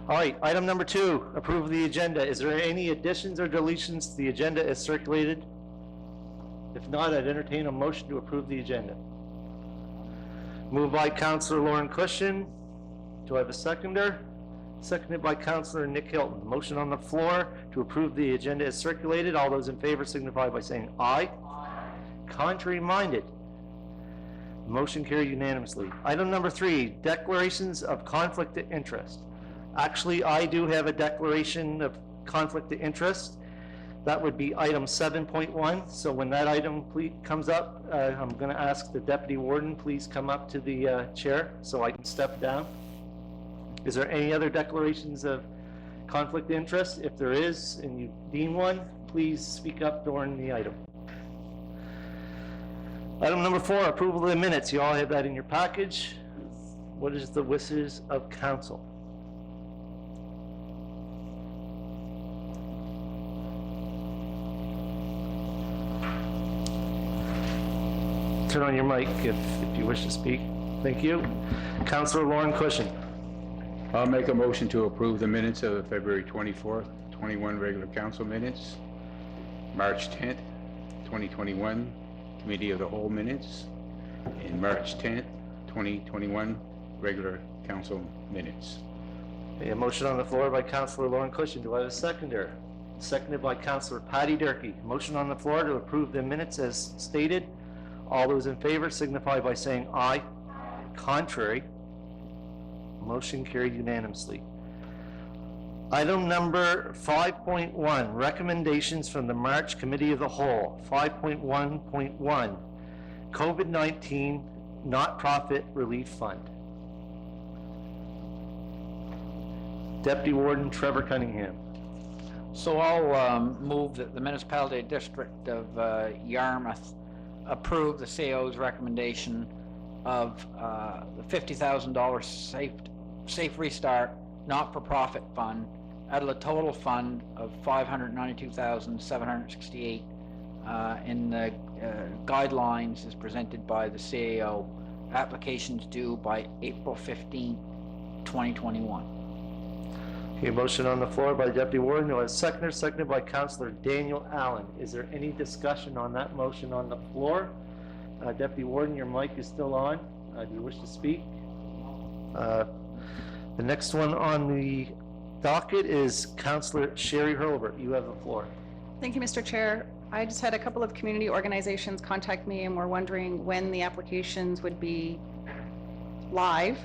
All right, item number 2, approve the agenda. Is there any additions or deletions to the agenda as circulated? If not, I'd entertain a motion to approve the agenda. Moved by Councillor Lauren Cushion. Do I have a seconder? Seconded by Councillor Nick Hilton. Motion on the floor to approve the agenda as circulated. All those in favor signify by saying aye. Aye. Contrary minded. Motion carried unanimously. Item number 3, declarations of conflict of interest. Actually, I do have a declaration of conflict of interest. That would be item 7.1. So when that item comes up, I'm going to ask the deputy warden, please come up to the chair so I can step down. Is there any other declarations of conflict of interest? If there is, and you deem one, please speak up during the item. Item number 4, approval of the minutes. You all have that in your package. What is the wishes of council? Turn on your mic if you wish to speak. Thank you. Councillor Lauren Cushion. I'll make a motion to approve the minutes of the February 24th, 21 regular council minutes, March 10th, 2021 committee of the whole minutes, and March 10th, 2021 regular council minutes. A motion on the floor by Councillor Lauren Cushion. Do I have a seconder? Seconded by Councillor Patty Durkee. Motion on the floor to approve the minutes as stated. All those in favor signify by saying aye. Contrary. Motion carried unanimously. Item number 5.1, recommendations from the March Committee of the Whole. 5.1.1, COVID-19 Not-Profit Relief Fund. Deputy Warden Trevor Cunningham. So I'll move that the Municipality District of Yarmouth approve the CAO's recommendation of the $50,000 Safe Restart not-for-profit fund out of the total fund of $592,768 in the guidelines as presented by the CAO. Applications due by April 15, 2021. Okay, motion on the floor by the Deputy Warden. Do I have a seconder? Seconded by Councillor Daniel Allen. Is there any discussion on that motion on the floor? Deputy Warden, your mic is still on. Do you wish to speak? The next one on the docket is Councillor Sherry Hurlbert. You have the floor. Thank you, Mr. Chair. I just had a couple of community organizations contact me and were wondering when the applications would be live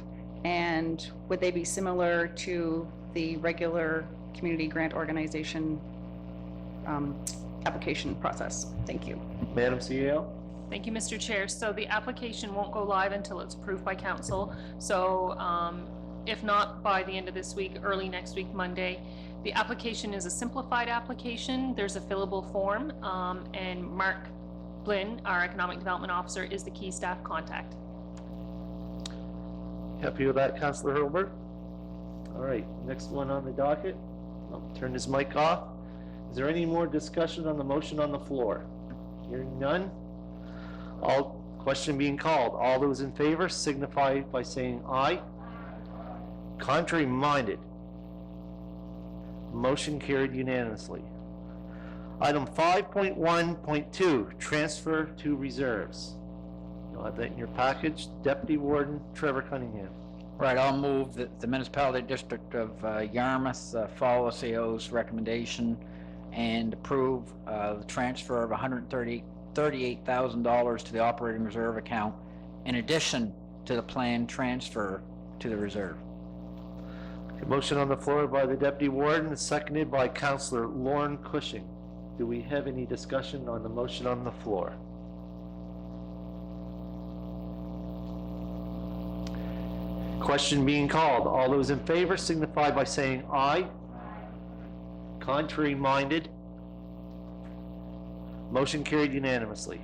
and would they be similar to the regular community grant organization application process. Thank you. Madam CEO. Thank you, Mr. Chair. So the application won't go live until it's approved by council. So if not by the end of this week, early next week, Monday. The application is a simplified application. There's a fillable form, and Mark Blinn, our Economic Development Officer, is the key staff contact. Happy with that, Councillor Hurlbert? All right, next one on the docket. I'll turn his mic off. Is there any more discussion on the motion on the floor? Hearing none. All question being called. All those in favor signify by saying aye. Contrary minded. Motion carried unanimously. Item 5.1.2, transfer to reserves. You'll have that in your package. Deputy Warden Trevor Cunningham. Right, I'll move that the Municipality District of Yarmouth follow CAO's recommendation and approve the transfer of $138,000 to the operating reserve account in addition to the planned transfer to the reserve. A motion on the floor by the Deputy Warden, seconded by Councillor Lauren Cushing. Do we have any discussion on the motion on the floor? Question being called. All those in favor signify by saying aye. Contrary minded. Motion carried unanimously.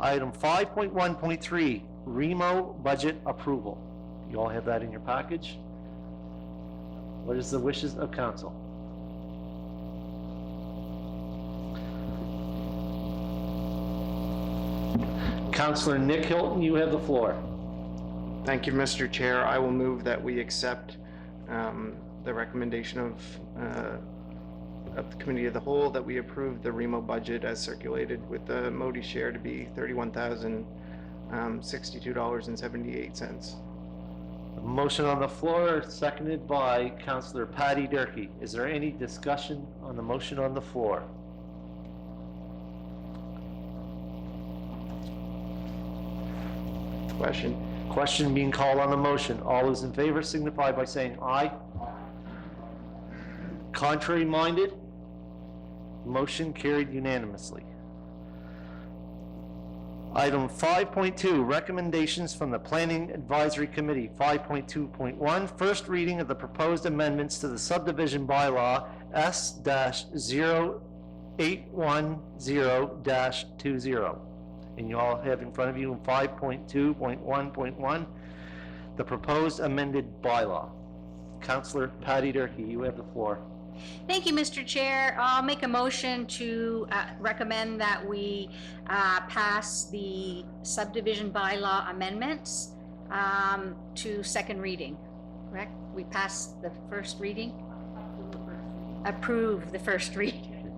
Item 5.1.3, REMO budget approval. You all have that in your package. What is the wishes of council? Councillor Nick Hilton, you have the floor. Thank you, Mr. Chair. I will move that we accept the recommendation of the Committee of the Whole that we approve the REMO budget as circulated with the Modi share to be $31,062.78. Motion on the floor, seconded by Councillor Patty Durkee. Is there any discussion on the motion on the floor? Question. Question being called on the motion. All those in favor signify by saying aye. Contrary minded? Motion carried unanimously. Item 5.2, recommendations from the Planning Advisory Committee. 5.2.1, first reading of the proposed amendments to the subdivision bylaw S-0810-20. And you all have in front of you in 5.2.1.1, the proposed amended bylaw. Councillor Patty Durkee, you have the floor. Thank you, Mr. Chair. I'll make a motion to recommend that we pass the subdivision bylaw amendments to second reading. Correct? We pass the first reading? Approve the first reading.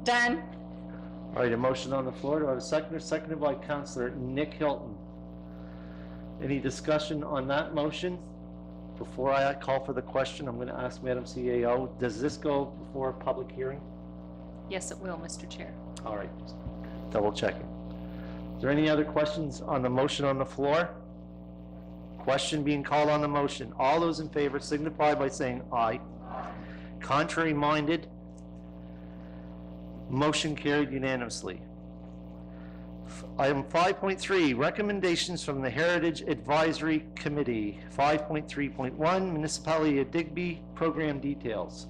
Done. All right, a motion on the floor. Do I have a seconder? Seconded by Councillor Nick Hilton. Any discussion on that motion? Before I call for the question, I'm going to ask Madam CAO, does this go before a public hearing? Yes, it will, Mr. Chair. All right, just double checking. Is there any other questions on the motion on the floor? Question being called on the motion. All those in favor signify by saying aye. Contrary minded? Motion carried unanimously. Item 5.3, recommendations from the Heritage Advisory Committee. 5.3.1, Municipality of Digby program details.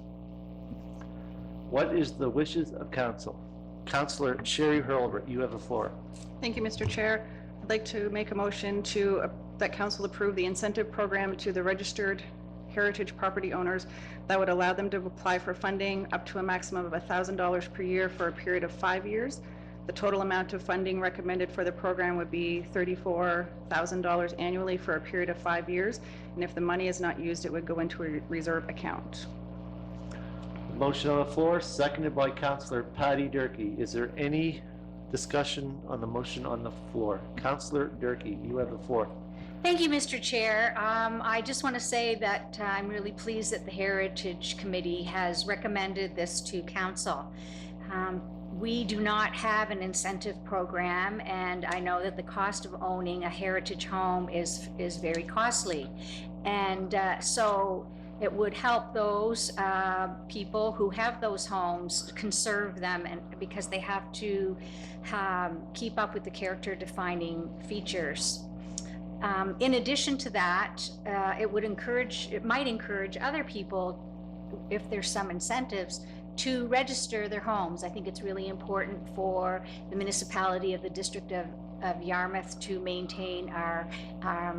What is the wishes of council? Councillor Sherry Hurlbert, you have the floor. Thank you, Mr. Chair. I'd like to make a motion to, that council approve the incentive program to the registered heritage property owners that would allow them to apply for funding up to a maximum of $1,000 per year for a period of 5 years. The total amount of funding recommended for the program would be $34,000 annually for a period of 5 years. And if the money is not used, it would go into a reserve account. Motion on the floor, seconded by Councillor Patty Durkee. Is there any discussion on the motion on the floor? Councillor Durkee, you have the floor. Thank you, Mr. Chair. I just want to say that I'm really pleased that the Heritage Committee has recommended this to council. We do not have an incentive program, and I know that the cost of owning a heritage home is very costly. And so it would help those people who have those homes conserve them, and because they have to keep up with the character defining features. In addition to that, it might encourage other people, if there's some incentives, to register their homes. I think it's really important for the municipality of the District of Yarmouth to maintain our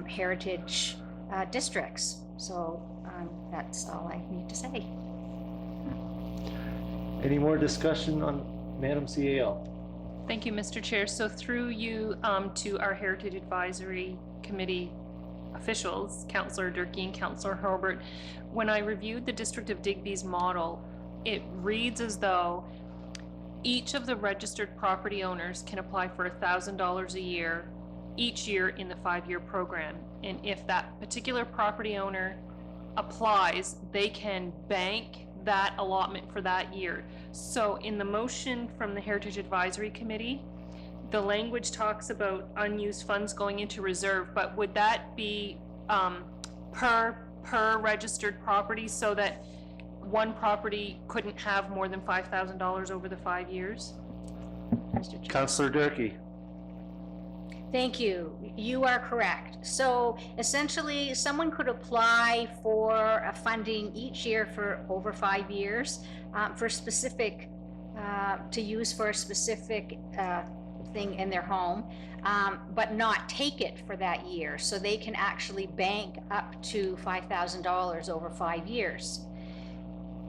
heritage districts. So that's all I need to say. Any more discussion on Madam CAO? Thank you, Mr. Chair. So through you to our Heritage Advisory Committee officials, Councillor Durkee and Councillor Hurlbert, when I reviewed the District of Digby's model, it reads as though each of the registered property owners can apply for $1,000 a year each year in the 5-year program. And if that particular property owner applies, they can bank that allotment for that year. So in the motion from the Heritage Advisory Committee, the language talks about unused funds going into reserve, but would that be per registered property, so that one property couldn't have more than $5,000 over the 5 years? Mr. Chair. Councillor Durkee. Thank you. You are correct. So essentially, someone could apply for a funding each year for over 5 years for specific, to use for a specific thing in their home, but not take it for that year. So they can actually bank up to $5,000 over 5 years.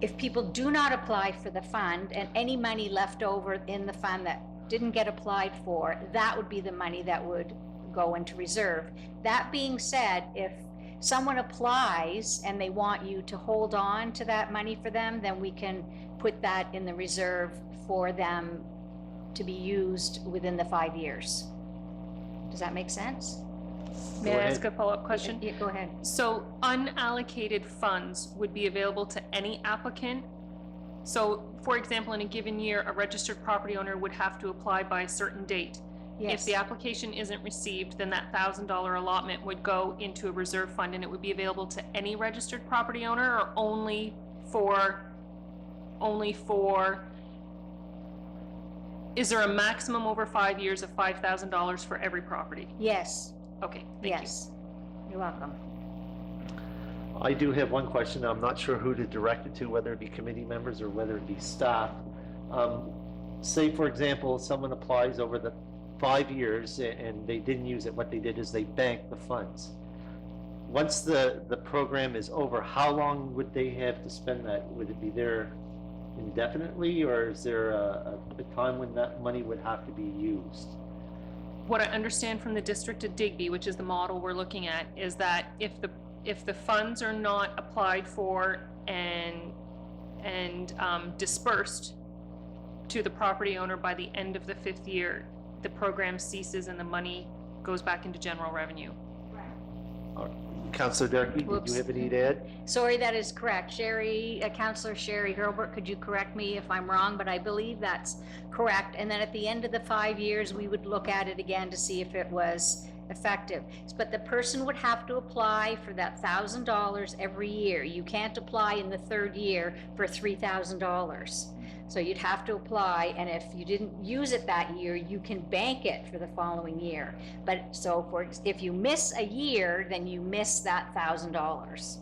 If people do not apply for the fund, and any money left over in the fund that didn't get applied for, that would be the money that would go into reserve. That being said, if someone applies and they want you to hold on to that money for them, then we can put that in the reserve for them to be used within the 5 years. Does that make sense? May Go I ask ahead. a follow-up question? Yeah, go ahead. So unallocated funds would be available to any applicant? So, for example, in a given year, a registered property owner would have to apply by a certain date. If Yes. the application isn't received, then that $1,000 allotment would go into a reserve fund and it would be available to any registered property owner or only for, is there a maximum over 5 years of $5,000 for every property? Yes, Okay, thank you. yes. You're welcome. I do have one question. I'm not sure who to direct it to, whether it be committee members or whether it be staff. Say, for example, someone applies over the 5 years and they didn't use it. What they did is they banked the funds. Once the program is over, how long would they have to spend that? Would it be there indefinitely, or is there a time when that money would have to be used? What I understand from the District of Digby, which is the model we're looking at, is that if the funds are not applied for and dispersed to the property owner by the end of the 5th year, the program ceases and the money goes back into general revenue. Councillor Durkee, did Whoops. you have any to add? Sorry, that is correct. Councillor Sherry Hurlbert, could you correct me if I'm wrong, but I believe that's correct. And then at the end of the 5 years, we would look at it again to see if it was effective. But the person would have to apply for that $1,000 every year. You can't apply in the 3rd year for $3,000. So you'd have to apply, and if you didn't use it that year, you can bank it for the following year. But so if you miss a year, then you miss that $1,000.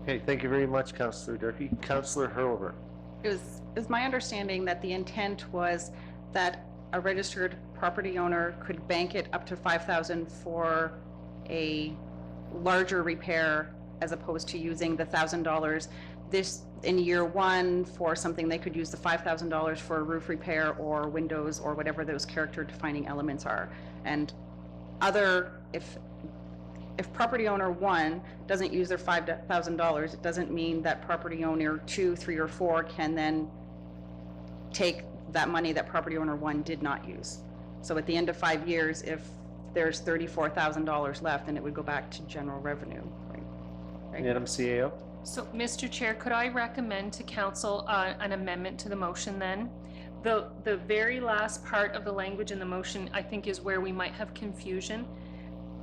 Okay, thank you very much, Councillor Durkee. Councillor Hurlbert. It was my understanding that the intent was that a registered property owner could bank it up to $5,000 for a larger repair as opposed to using the $1,000. This, in year 1, for something, they could use the $5,000 for a roof repair or windows or whatever those character defining elements are. And if property owner 1 doesn't use their $5,000, it doesn't mean that property owner 2, 3, or 4 can then take that money that property owner 1 did not use. So at the end of 5 years, if there's $34,000 left, then it would go back to general revenue. Right? Madam CAO? So, Mr. Chair, could I recommend to council an amendment to the motion then? The very last part of the language in the motion, I think, is where we might have confusion.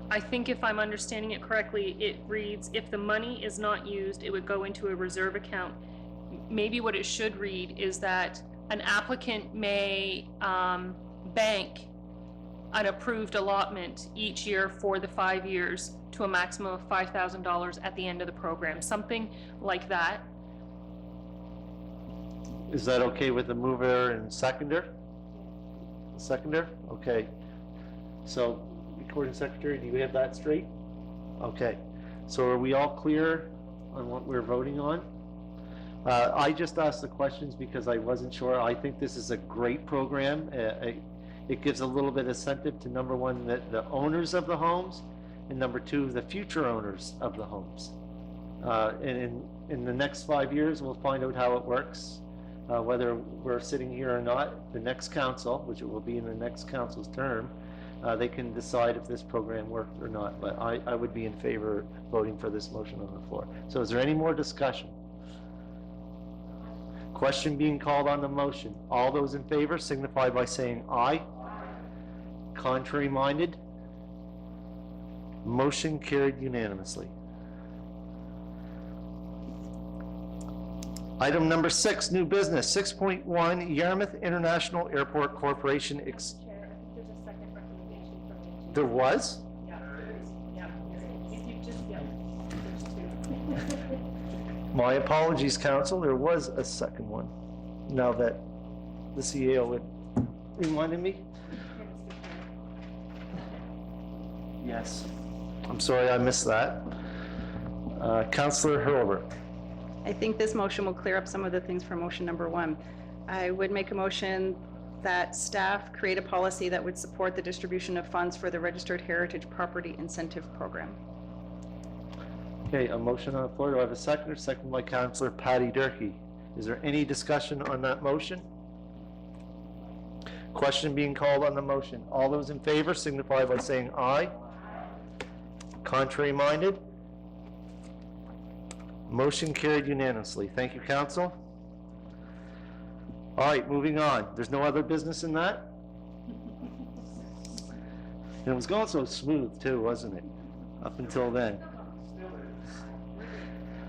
I think if I'm understanding it correctly, it reads, if the money is not used, it would go into a reserve account. Maybe what it should read is that an applicant may bank an approved allotment each year for the 5 years to a maximum of $5,000 at the end of the program, something like that. Is that okay with the mover and seconder? Seconder? Okay. So, recording secretary, do you have that straight? Okay. So are we all clear on what we're voting on? I just asked the questions because I wasn't sure. I think this is a great program. It gives a little bit of incentive to, number one, the owners of the homes, and number two, the future owners of the homes. And in the next 5 years, we'll find out how it works. Whether we're sitting here or not, the next council, which it will be in the next council's term, they can decide if this program worked or not. But I would be in favor of voting for this motion on the floor. So is there any more discussion? Question being called on the motion. All those in favor signify by saying aye. Contrary minded? Motion carried unanimously. Item number 6, new business, 6.1, Yarmouth International Airport Corporation. Chair, I think there's a second recommendation from you. There was? Yeah, if you just, there's two. My apologies, council, there was a second one. Now that the CEO had reminded me. Yes. I'm sorry I missed that. Councillor Hurlbert. I think this motion will clear up some of the things for motion number 1. I would make a motion that staff create a policy that would support the distribution of funds for the Registered Heritage Property Incentive Program. Okay, a motion on the floor. Do I have a seconder? Second by Councillor Patty Durkee. Is there any discussion on that motion? Question being called on the motion. All those in favor signify by saying aye. Contrary minded? Motion carried unanimously. Thank you, council. All right, moving on. There's no other business in that? And it was going so smooth too, wasn't it? Up until then.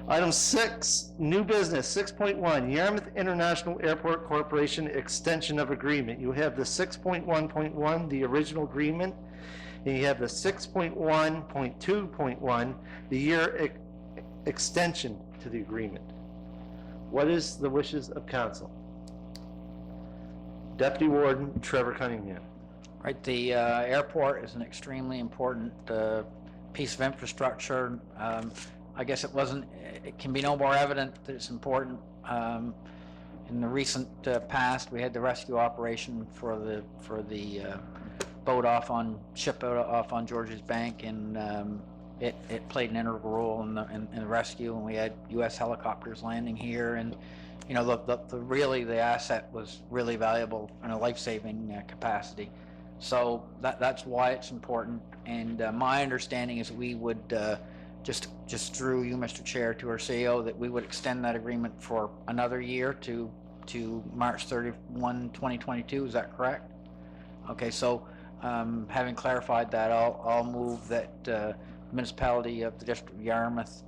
Item 6, new business, 6.1, Yarmouth International Airport Corporation Extension of Agreement. You have the 6.1.1, the original agreement, and you have the 6.1.2.1, the year extension to the agreement. What is the wishes of council? Deputy Warden Trevor Cunningham. Right, the airport is an extremely important piece of infrastructure. I guess it can be no more evident that it's important. In the recent past, we had the rescue operation for the ship off on George's Bank, and it played an integral role in the rescue, and we had U.S. helicopters landing here, and you know, the asset was really valuable in a life-saving capacity. So that's why it's important. And my understanding is we would just through you, Mr. Chair, to our CEO, that we would extend that agreement for another year to March 31, 2022. Is that correct? Okay, so having clarified that, I'll move that the municipality of the District of Yarmouth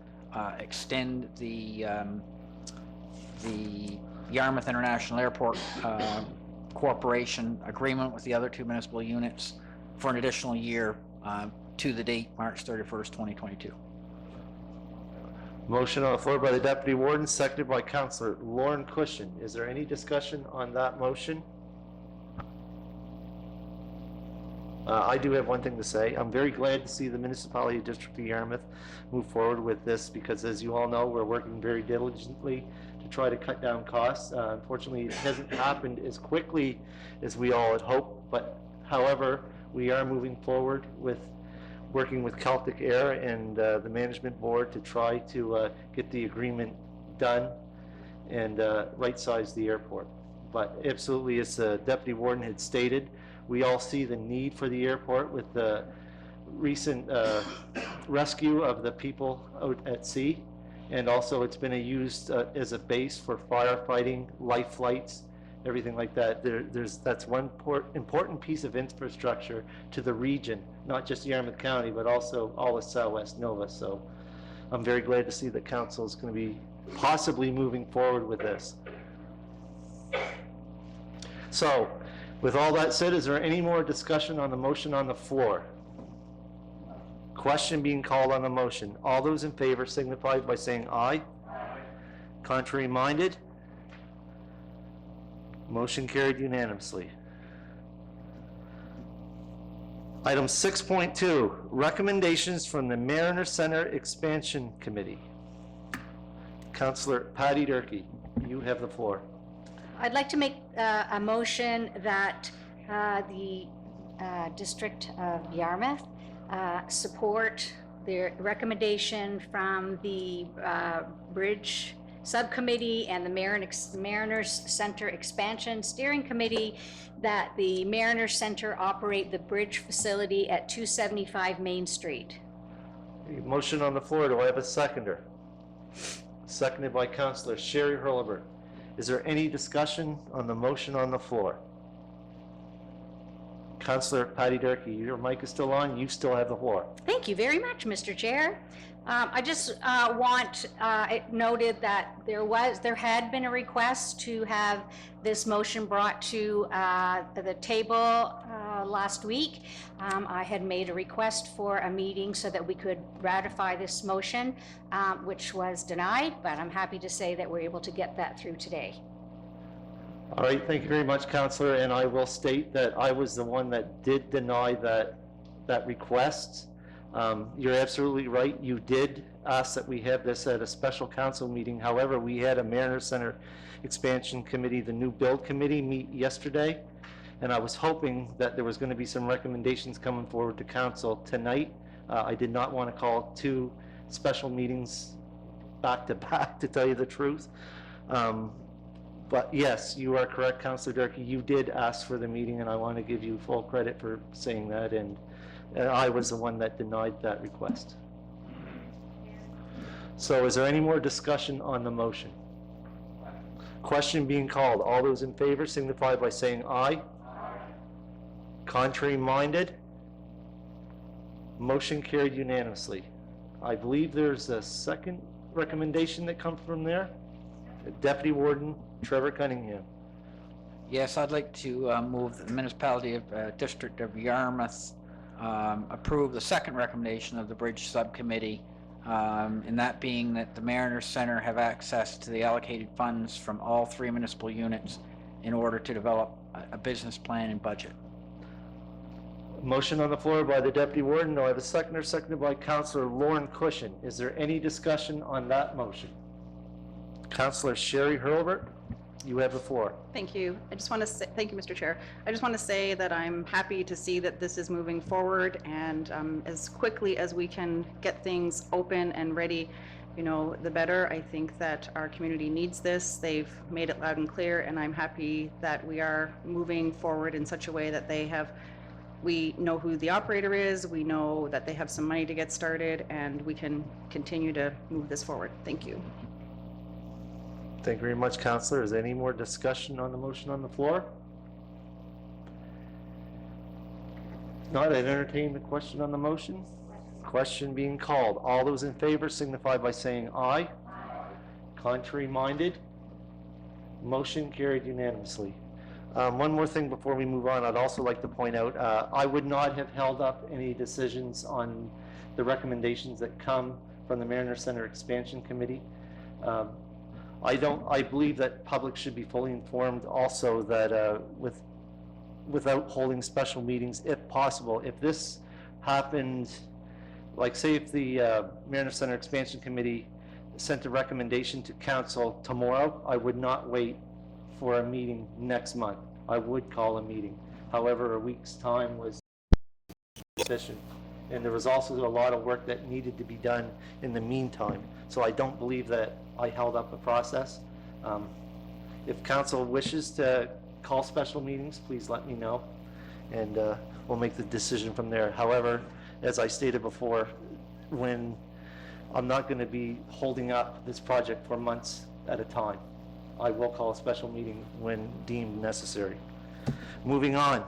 extend the Yarmouth International Airport Corporation agreement with the other two municipal units for an additional year to the date March 31st, 2022. Motion on the floor by the Deputy Warden, seconded by Councillor Lauren Cushion. Is there any discussion on that motion? I do have one thing to say. I'm very glad to see the municipality district of Yarmouth move forward with this because, as you all know, we're working very diligently to try to cut down costs. Unfortunately, it hasn't happened as quickly as we all had hoped, but however, we are moving forward with working with Celtic Air and the management board to try to get the agreement done and right-size the airport. But absolutely, as the Deputy Warden had stated, we all see the need for the airport with the recent rescue of the people out at sea. And also it's been used as a base for firefighting, life flights, everything like that. That's one important piece of infrastructure to the region, not just Yarmouth County, but also all of Southwest Nova. So I'm very glad to see that council is going to be possibly moving forward with this. So, with all that said, is there any more discussion on the motion on the floor? Question being called on the motion. All those in favor signify by saying aye. Aye. Contrary minded? Motion carried unanimously. Item 6.2, recommendations from the Mariner Center Expansion Committee. Councillor Patty Durkee, you have the floor. I'd like to make a motion that the District of Yarmouth support the recommendation from the Bridge Subcommittee and the Mariners Center Expansion Steering Committee that the Mariners Center operate the bridge facility at 275 Main Street. Motion on the floor. Do I have a seconder? Seconded by Councillor Sherry Hurlbert. Is there any discussion on the motion on the floor? Councillor Patty Durkee, your mic is still on. You still have the floor. Thank you very much, Mr. Chair. I just want it noted that there had been a request to have this motion brought to the table last week. I had made a request for a meeting so that we could ratify this motion, which was denied, but I'm happy to say that we're able to get that through today. All right, thank you very much, Councillor, and I will state that I was the one that did deny that request. You're absolutely right. You did ask that we have this at a special council meeting. However, we had a Mariner Center Expansion Committee, the new build committee, meet yesterday, and I was hoping that there was going to be some recommendations coming forward to council tonight. I did not want to call two special meetings back to back, to tell you the truth. But yes, you are correct, Councillor Durkee. You did ask for the meeting, and I want to give you full credit for saying that. And I was the one that denied that request. So is there any more discussion on the motion? Question being called. All those in favor signify by saying aye. Contrary minded? Motion carried unanimously. I believe there's a second recommendation that comes from there. Deputy Warden Trevor Cunningham. Yes, I'd like to move that the municipality of District of Yarmouth approve the second recommendation of the Bridge Subcommittee, and that being that the Mariners Center have access to the allocated funds from all 3 municipal units in order to develop a business plan and budget. Motion on the floor by the Deputy Warden. Do I have a seconder? Seconded by Councillor Lauren Cushion. Is there any discussion on that motion? Councillor Sherry Hurlbert, you have the floor. Thank you. I just want to say, thank you, Mr. Chair. I just want to say that I'm happy to see that this is moving forward, and as quickly as we can get things open and ready, you know, the better. I think that our community needs this. They've made it loud and clear, and I'm happy that we are moving forward in such a way that we know who the operator is, we know that they have some money to get started, and we can continue to move this forward. Thank you. Thank you very much, Councillor. Is there any more discussion on the motion on the floor? Not, I'd entertain the question on the motion. Question being called. All those in favor signify by saying aye. Contrary minded? Motion carried unanimously. One more thing before we move on, I'd also like to point out, I would not have held up any decisions on the recommendations that come from the Mariner Center Expansion Committee. I believe that public should be fully informed also that without holding special meetings, if possible, if this happened, like say if the Mariner Center Expansion Committee sent a recommendation to council tomorrow, I would not wait for a meeting next month. I would call a meeting. However, a week's time was sufficient. And there was also a lot of work that needed to be done in the meantime. So I don't believe that I held up a process. If council wishes to call special meetings, please let me know, and we'll make the decision from there. However, as I stated before, when I'm not going to be holding up this project for months at a time, I will call a special meeting when deemed necessary. Moving on.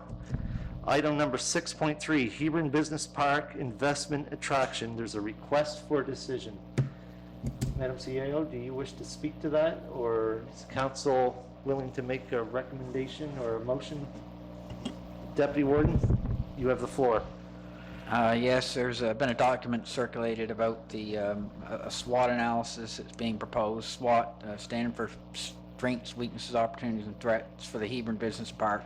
Item number 6.3, Hebron Business Park Investment Attraction. There's a request for a decision. Madam CAO, do you wish to speak to that, or is council willing to make a recommendation or a motion? Deputy Warden, you have the floor. Yes, there's been a document circulated about the a SWOT analysis that's being proposed. SWOT standing for Strengths, Weaknesses, Opportunities, and Threats for the Hebron Business Park.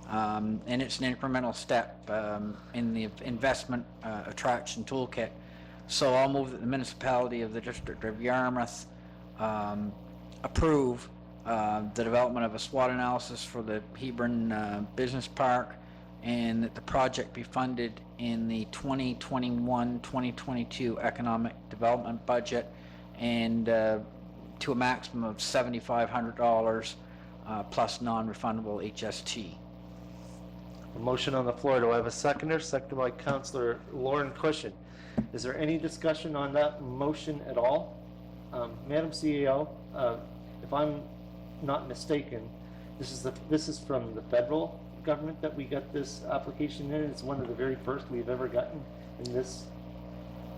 And it's an incremental step in the investment attraction toolkit. So I'll move that the municipality of the District of Yarmouth approve the development of a SWOT analysis for the Hebron Business Park, and that the project be funded in the 2021-2022 economic development budget, and to a maximum of $7,500 plus non-refundable HST. A motion on the floor. Do I have a seconder? Seconded by Councillor Lauren Cushion. Is there any discussion on that motion at all? Madam CEO, if I'm not mistaken, this is from the federal government that we got this application in. It's one of the very first we've ever gotten in this.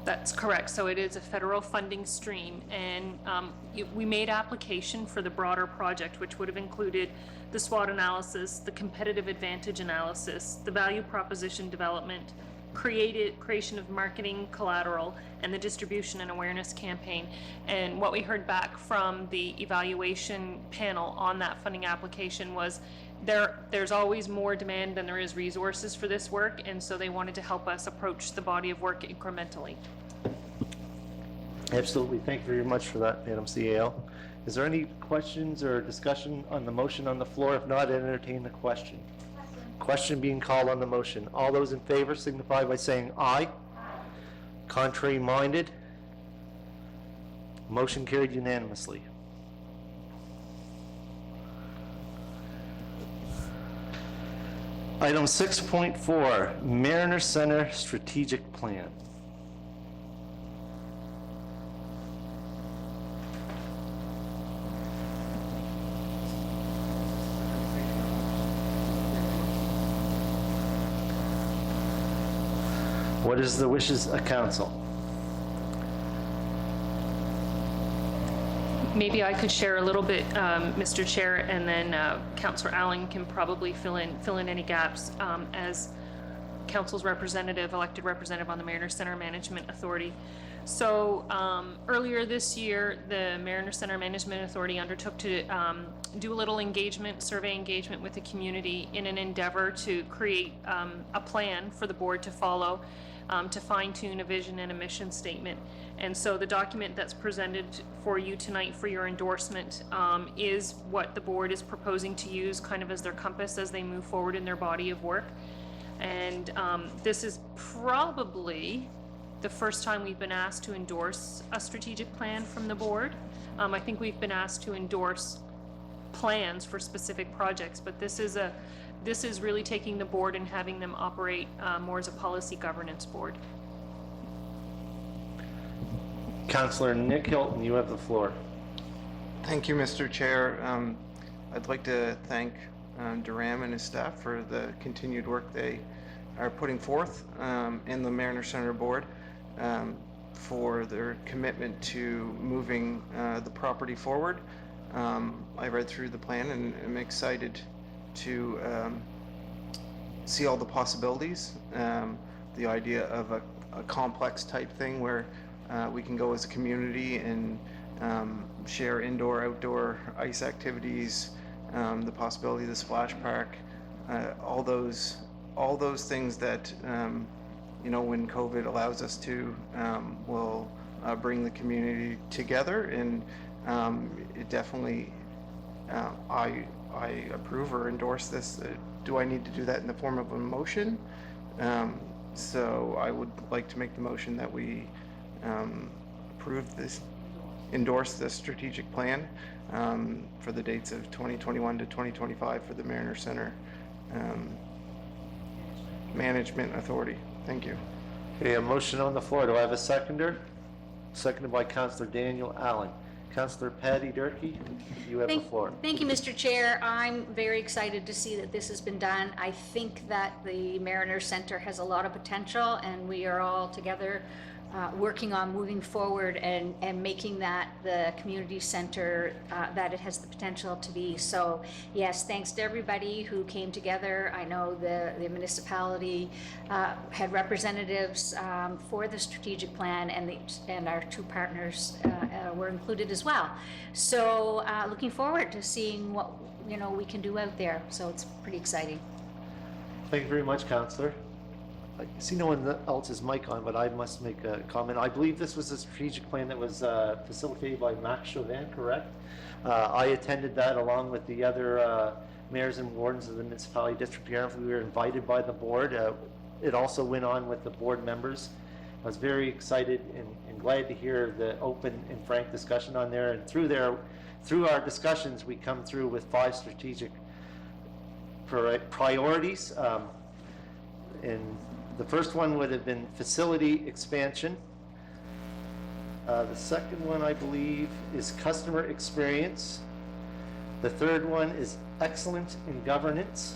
That's correct. So it is a federal funding stream, and we made application for the broader project, which would have included the SWOT analysis, the competitive advantage analysis, the value proposition development, creation of marketing collateral, and the distribution and awareness campaign. And what we heard back from the evaluation panel on that funding application was there's always more demand than there is resources for this work, and so they wanted to help us approach the body of work incrementally. Absolutely. Thank you very much for that, Madam CAO. Is there any questions or discussion on the motion on the floor? If not, I entertain the question. Question being called on the motion. All those in favor signify by saying aye. Contrary minded? Motion carried unanimously. Item 6.4, Mariner Center Strategic Plan. What is the wishes of council? Maybe I could share a little bit, Mr. Chair, and then Councillor Allen can probably fill in any gaps as council's representative, elected representative on the Mariner Center Management Authority. So earlier this year, the Mariner Center Management Authority undertook to do a little survey engagement with the community in an endeavor to create a plan for the board to follow to fine-tune a vision and a mission statement. And so the document that's presented for you tonight for your endorsement is what the board is proposing to use kind of as their compass as they move forward in their body of work. And this is probably the first time we've been asked to endorse a strategic plan from the board. I think we've been asked to endorse plans for specific projects, but this is really taking the board and having them operate more as a policy governance board. Councillor Nick Hilton, you have the floor. Thank you, Mr. Chair. I'd like to thank Duram and his staff for the continued work they are putting forth in the Mariner Center Board for their commitment to moving the property forward. I read through the plan and am excited to see all the possibilities. The idea of a complex type thing where we can go as a community and share indoor, outdoor ice activities, the possibility of the splash park, all those things that when COVID allows us to, will bring the community together. And it definitely, I approve or endorse this. Do I need to do that in the form of a motion? So I would like to make the motion that we endorse this strategic plan for the dates of 2021 to 2025 for the Mariner Center Management Authority. Thank you. Okay, a motion on the floor. Do I have a seconder? Seconded by Councillor Daniel Allen. Councillor Patty Durkee, you have the floor. Thank you, Mr. Chair. I'm very excited to see that this has been done. I think that the Mariner Center has a lot of potential, and we are all together working on moving forward and making that the community center that it has the potential to be. So yes, thanks to everybody who came together. I know the municipality had representatives for the strategic plan, and our two partners were included as well. So looking forward to seeing what we can do out there. So it's pretty exciting. Thank you very much, Councillor. I see no one else's mic on, but I must make a comment. I believe this was a strategic plan that was facilitated by Max Chauvin, correct? I attended that along with the other mayors and wardens of the municipality district here. We were invited by the board. It also went on with the board members. I was very excited and glad to hear the open and frank discussion on there. And through our discussions, we come through with 5 strategic priorities. And the first one would have been facility expansion. The second one, I believe, is customer experience. The third one is excellence in governance.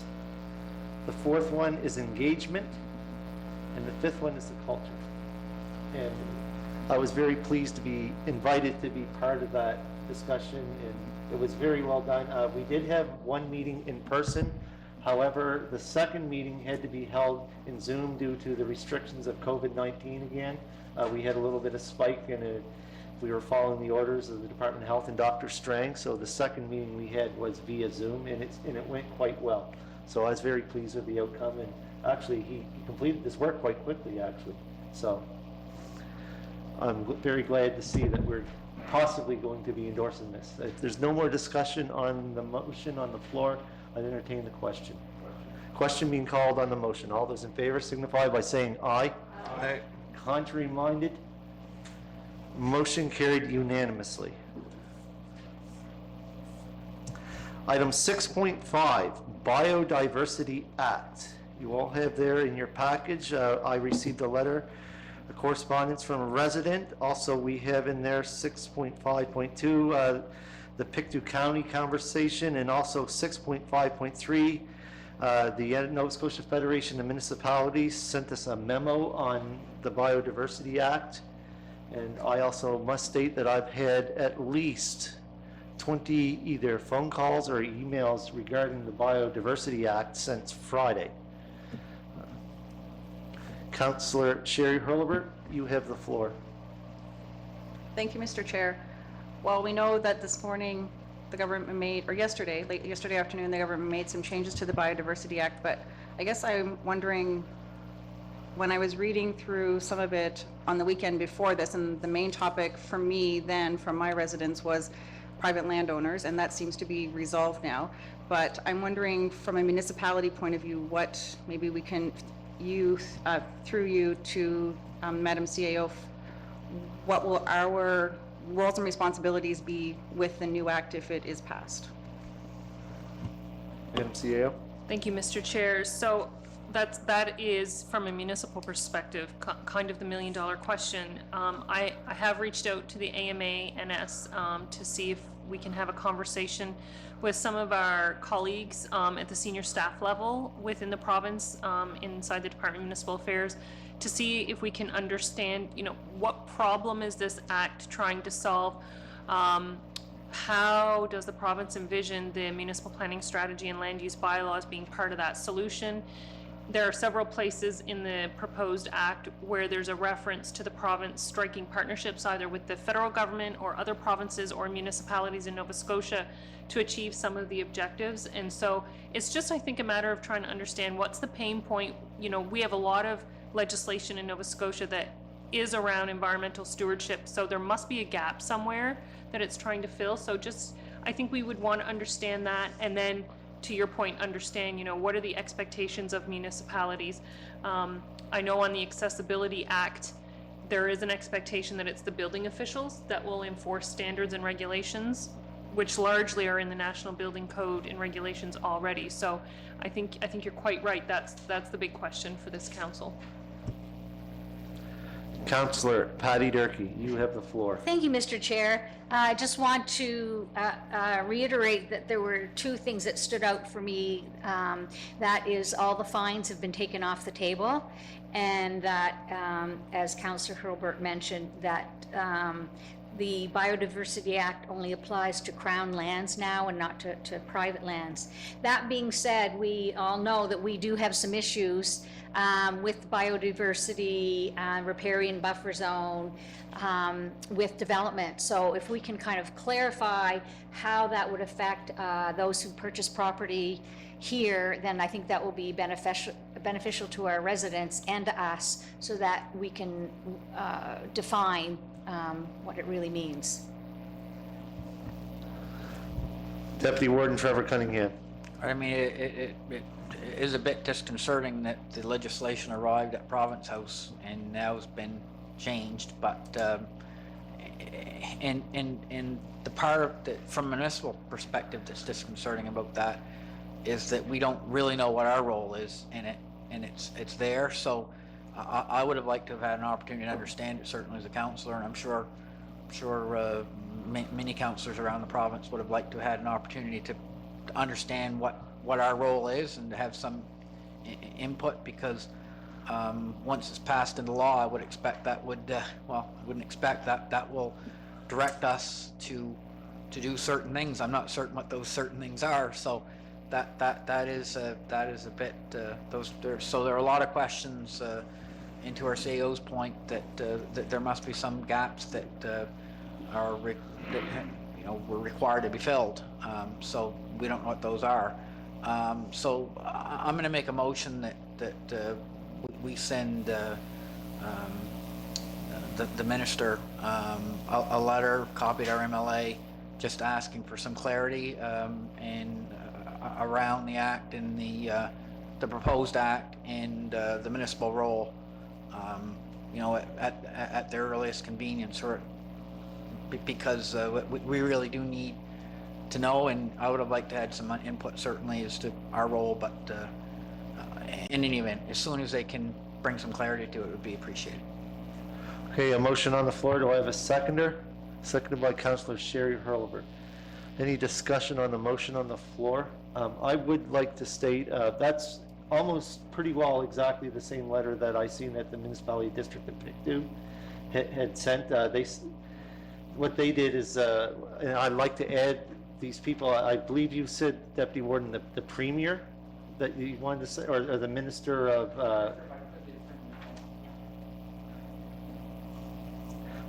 The fourth one is engagement. And the fifth one is the culture. And I was very pleased to be invited to be part of that discussion, and it was very well done. We did have one meeting in person. However, the second meeting had to be held in Zoom due to the restrictions of COVID-19 again. We had a little bit of spike, and we were following the orders of the Department of Health and Dr. Strang. So the second meeting we had was via Zoom, and it went quite well. So I was very pleased with the outcome, and actually he completed this work quite quickly, actually. So I'm very glad to see that we're possibly going to be endorsing this. If there's no more discussion on the motion on the floor, I'd entertain the question. Question being called on the motion. All those in favor signify by saying aye. Aye. Contrary minded? Motion carried unanimously. Item 6.5, Biodiversity Act. You all have there in your package, I received a letter, a correspondence from a resident. Also, we have in there 6.5.2, the Pictou County conversation, and also 6.5.3, the Nova Scotia Federation of Municipalities sent us a memo on the Biodiversity Act. And I also must state that I've had at least 20 either phone calls or emails regarding the Biodiversity Act since Friday. Councillor Sherry Hurlbert, you have the floor. Thank you, Mr. Chair. Well, we know that this morning, the government made, or yesterday, late yesterday afternoon, the government made some changes to the Biodiversity Act, but I guess I'm wondering, when I was reading through some of it on the weekend before this, and the main topic for me then, from my residents, was private landowners, and that seems to be resolved now. But I'm wondering, from a municipality point of view, what maybe we can, through you to Madam CAO, what will our roles and responsibilities be with the new act if it is passed? Madam CAO? Thank you, Mr. Chair. So that is, from a municipal perspective, kind of the million-dollar question. I have reached out to the AMA-NS to see if we can have a conversation with some of our colleagues at the senior staff level within the province, inside the Department of Municipal Affairs, to see if we can understand, what problem is this act trying to solve? How does the province envision the municipal planning strategy and land use bylaws being part of that solution? There are several places in the proposed act where there's a reference to the province striking partnerships either with the federal government or other provinces or municipalities in Nova Scotia to achieve some of the objectives. And so it's just, I think, a matter of trying to understand what's the pain point. We have a lot of legislation in Nova Scotia that is around environmental stewardship, so there must be a gap somewhere that it's trying to fill. So just, I think we would want to understand that, and then, to your point, understand, what are the expectations of municipalities. I know on the Accessibility Act, there is an expectation that it's the building officials that will enforce standards and regulations, which largely are in the National Building Code and regulations already. So I think you're quite right. That's the big question for this council. Councillor Patty Durkee, you have the floor. Thank you, Mr. Chair. I just want to reiterate that there were two things that stood out for me. That is, all the fines have been taken off the table, and that, as Councillor Hurlbert mentioned, that the Biodiversity Act only applies to Crown lands now and not to private lands. That being said, we all know that we do have some issues with biodiversity, riparian buffer zone, with development. So if we can kind of clarify how that would affect those who purchase property here, then I think that will be beneficial to our residents and to us, so that we can define what it really means. Deputy Warden Trevor Cunningham. I mean, it is a bit disconcerting that the legislation arrived at Province House and now has been changed, but in the part of from a municipal perspective that's disconcerting about that is that we don't really know what our role is in it, and it's there. So I would have liked to have had an opportunity to understand it, certainly as a councillor, and I'm sure many councillors around the province would have liked to have had an opportunity to understand what our role is and to have some input, because once it's passed into law, I would expect that would, I wouldn't expect that will direct us to do certain things. I'm not certain what those certain things are, so that is a bit, so there are a lot of questions into our CAO's point that there must be some gaps that were required to be filled. So we don't know what those are. So I'm going to make a motion that we send the minister a letter, copied our MLA, just asking for some clarity and around the act and the proposed act and the municipal role. At their earliest convenience, or because we really do need to know, and I would have liked to add some input certainly as to our role, but in any event, as soon as they can bring some clarity to it, would be appreciated. Okay, a motion on the floor. Do I have a seconder? Seconded by Councillor Sherry Hurlbert. Any discussion on the motion on the floor? I would like to state, that's almost pretty well exactly the same letter that I seen that the Municipality District of Pictou had sent. What they did is, and I'd like to add these people, I believe you said, Deputy Warden, the Premier that you wanted to say, or the Minister of,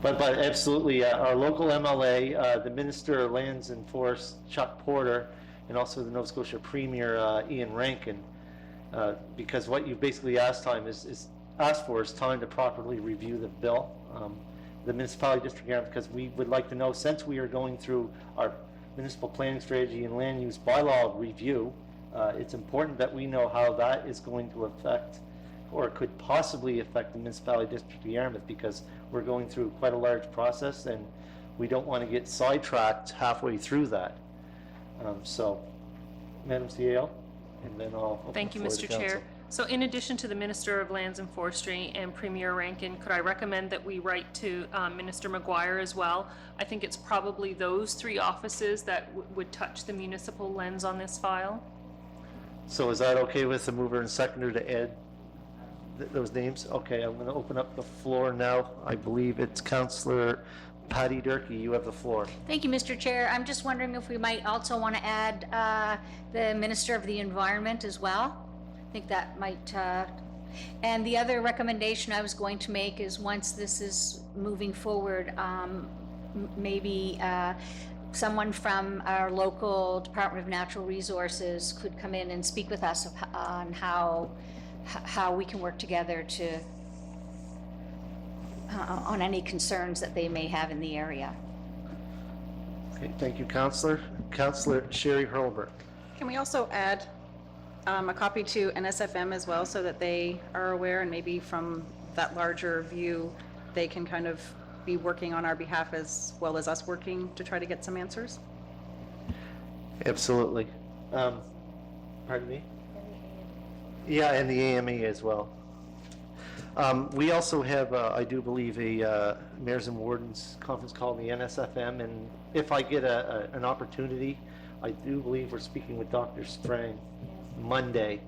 But absolutely, our local MLA, the Minister of Lands and Forests, Chuck Porter, and also the Nova Scotia Premier, Ian Rankin, because what you basically asked for is time to properly review the bill. The Municipality District, because we would like to know, since we are going through our municipal planning strategy and land use bylaw review, it's important that we know how that is going to affect or could possibly affect the Municipality District of Yarmouth, because we're going through quite a large process and we don't want to get sidetracked halfway through that. So, Madam CAO, and then I'll open Thank you, the floor to Mr. Chair. council. So in addition to the Minister of Lands and Forestry and Premier Rankin, could I recommend that we write to Minister Maguire as well? I think it's probably those three offices that would touch the municipal lens on this file. So is that okay with the mover and seconder to add those names? Okay, I'm going to open up the floor now. I believe it's Councillor Patty Durkee. You have the floor. Thank you, Mr. Chair. I'm just wondering if we might also want to add the Minister of the Environment as well. I think that might, and the other recommendation I was going to make is, once this is moving forward, maybe someone from our local Department of Natural Resources could come in and speak with us on how we can work together to on any concerns that they may have in the area. Okay, thank you, Councillor. Councillor Sherry Hurlbert. Can we also add a copy to NSFM as well, so that they are aware, and maybe from that larger view, they can kind of be working on our behalf as well as us working to try to get some answers? Absolutely. Pardon me? Yeah, and the AMA as well. We also have, I do believe, a Mayors and Wardens conference call in the NSFM, and if I get an opportunity, I do believe we're speaking with Dr. Sprang Monday.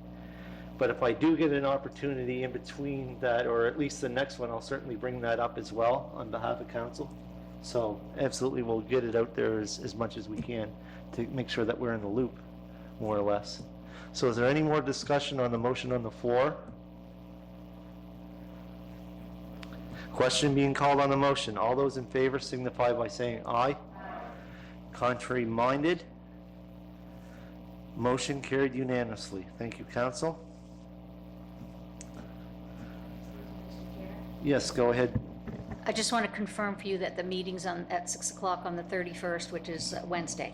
But if I do get an opportunity in between that, or at least the next one, I'll certainly bring that up as well on behalf of council. So absolutely, we'll get it out there as much as we can to make sure that we're in the loop, more or less. So is there any more discussion on the motion on the floor? Question being called on the motion. All those in favor signify by saying aye. Contrary minded? Motion carried unanimously. Thank you, council. Yes, go ahead. I just want to confirm for you that the meeting's at 6 o'clock on the 31st, which is Wednesday.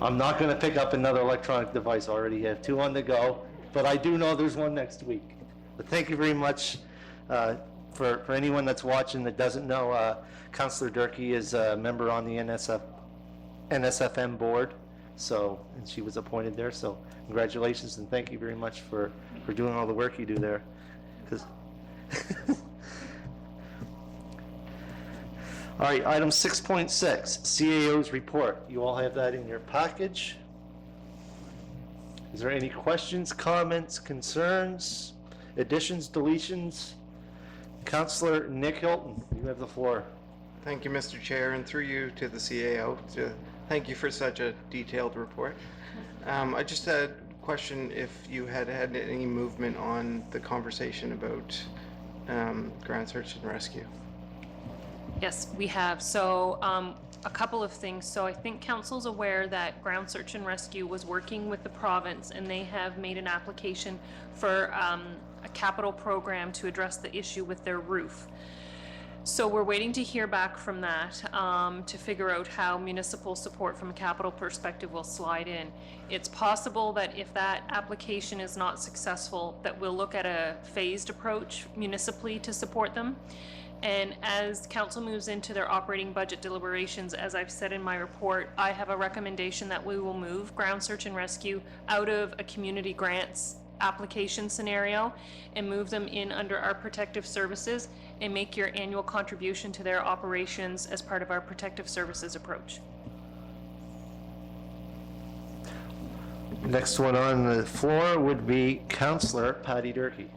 I'm not going to pick up another electronic device. I already have two on the go, but I do know there's one next week. But thank you very much. For anyone that's watching that doesn't know, Councillor Durkee is a member on the NSFM board, so, and she was appointed there, so congratulations and thank you very much for doing all the work you do there. 'Cause all right, item 6.6, CAO's report. You all have that in your package. Is there any questions, comments, concerns, additions, deletions? Councillor Nick Hilton, you have the floor. Thank you, Mr. Chair, and through you to the CAO. Thank you for such a detailed report. I just had a question if you had had any movement on the conversation about ground search and rescue. Yes, we have. So a couple of things. So I think council's aware that Ground Search and Rescue was working with the province, and they have made an application for a capital program to address the issue with their roof. So we're waiting to hear back from that to figure out how municipal support from a capital perspective will slide in. It's possible that if that application is not successful, that we'll look at a phased approach municipally to support them. And as council moves into their operating budget deliberations, as I've said in my report, I have a recommendation that we will move ground search and rescue out of a community grants application scenario and move them in under our protective services and make your annual contribution to their operations as part of our protective services approach. Next one on the floor would be Councillor Patty Durkee.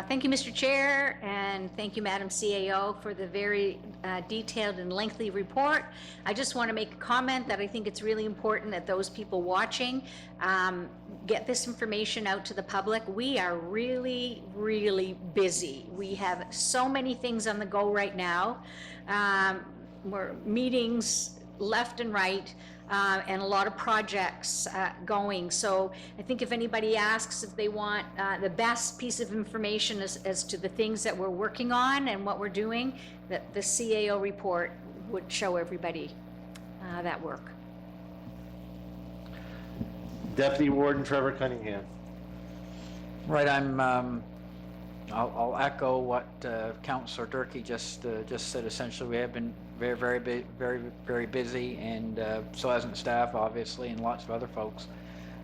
Thank you, Mr. Chair, and thank you, Madam CAO, for the very detailed and lengthy report. I just want to make a comment that I think it's really important that those people watching get this information out to the public. We are really, really busy. We have so many things on the go right now. We're meetings left and right. And a lot of projects going. So I think if anybody asks if they want the best piece of information as to the things that we're working on and what we're doing, that the CAO report would show everybody that work. Deputy Warden Trevor Cunningham. Right, I'll echo what Councillor Durkee just said. Essentially, we have been very busy, and so hasn't the staff, obviously, and lots of other folks.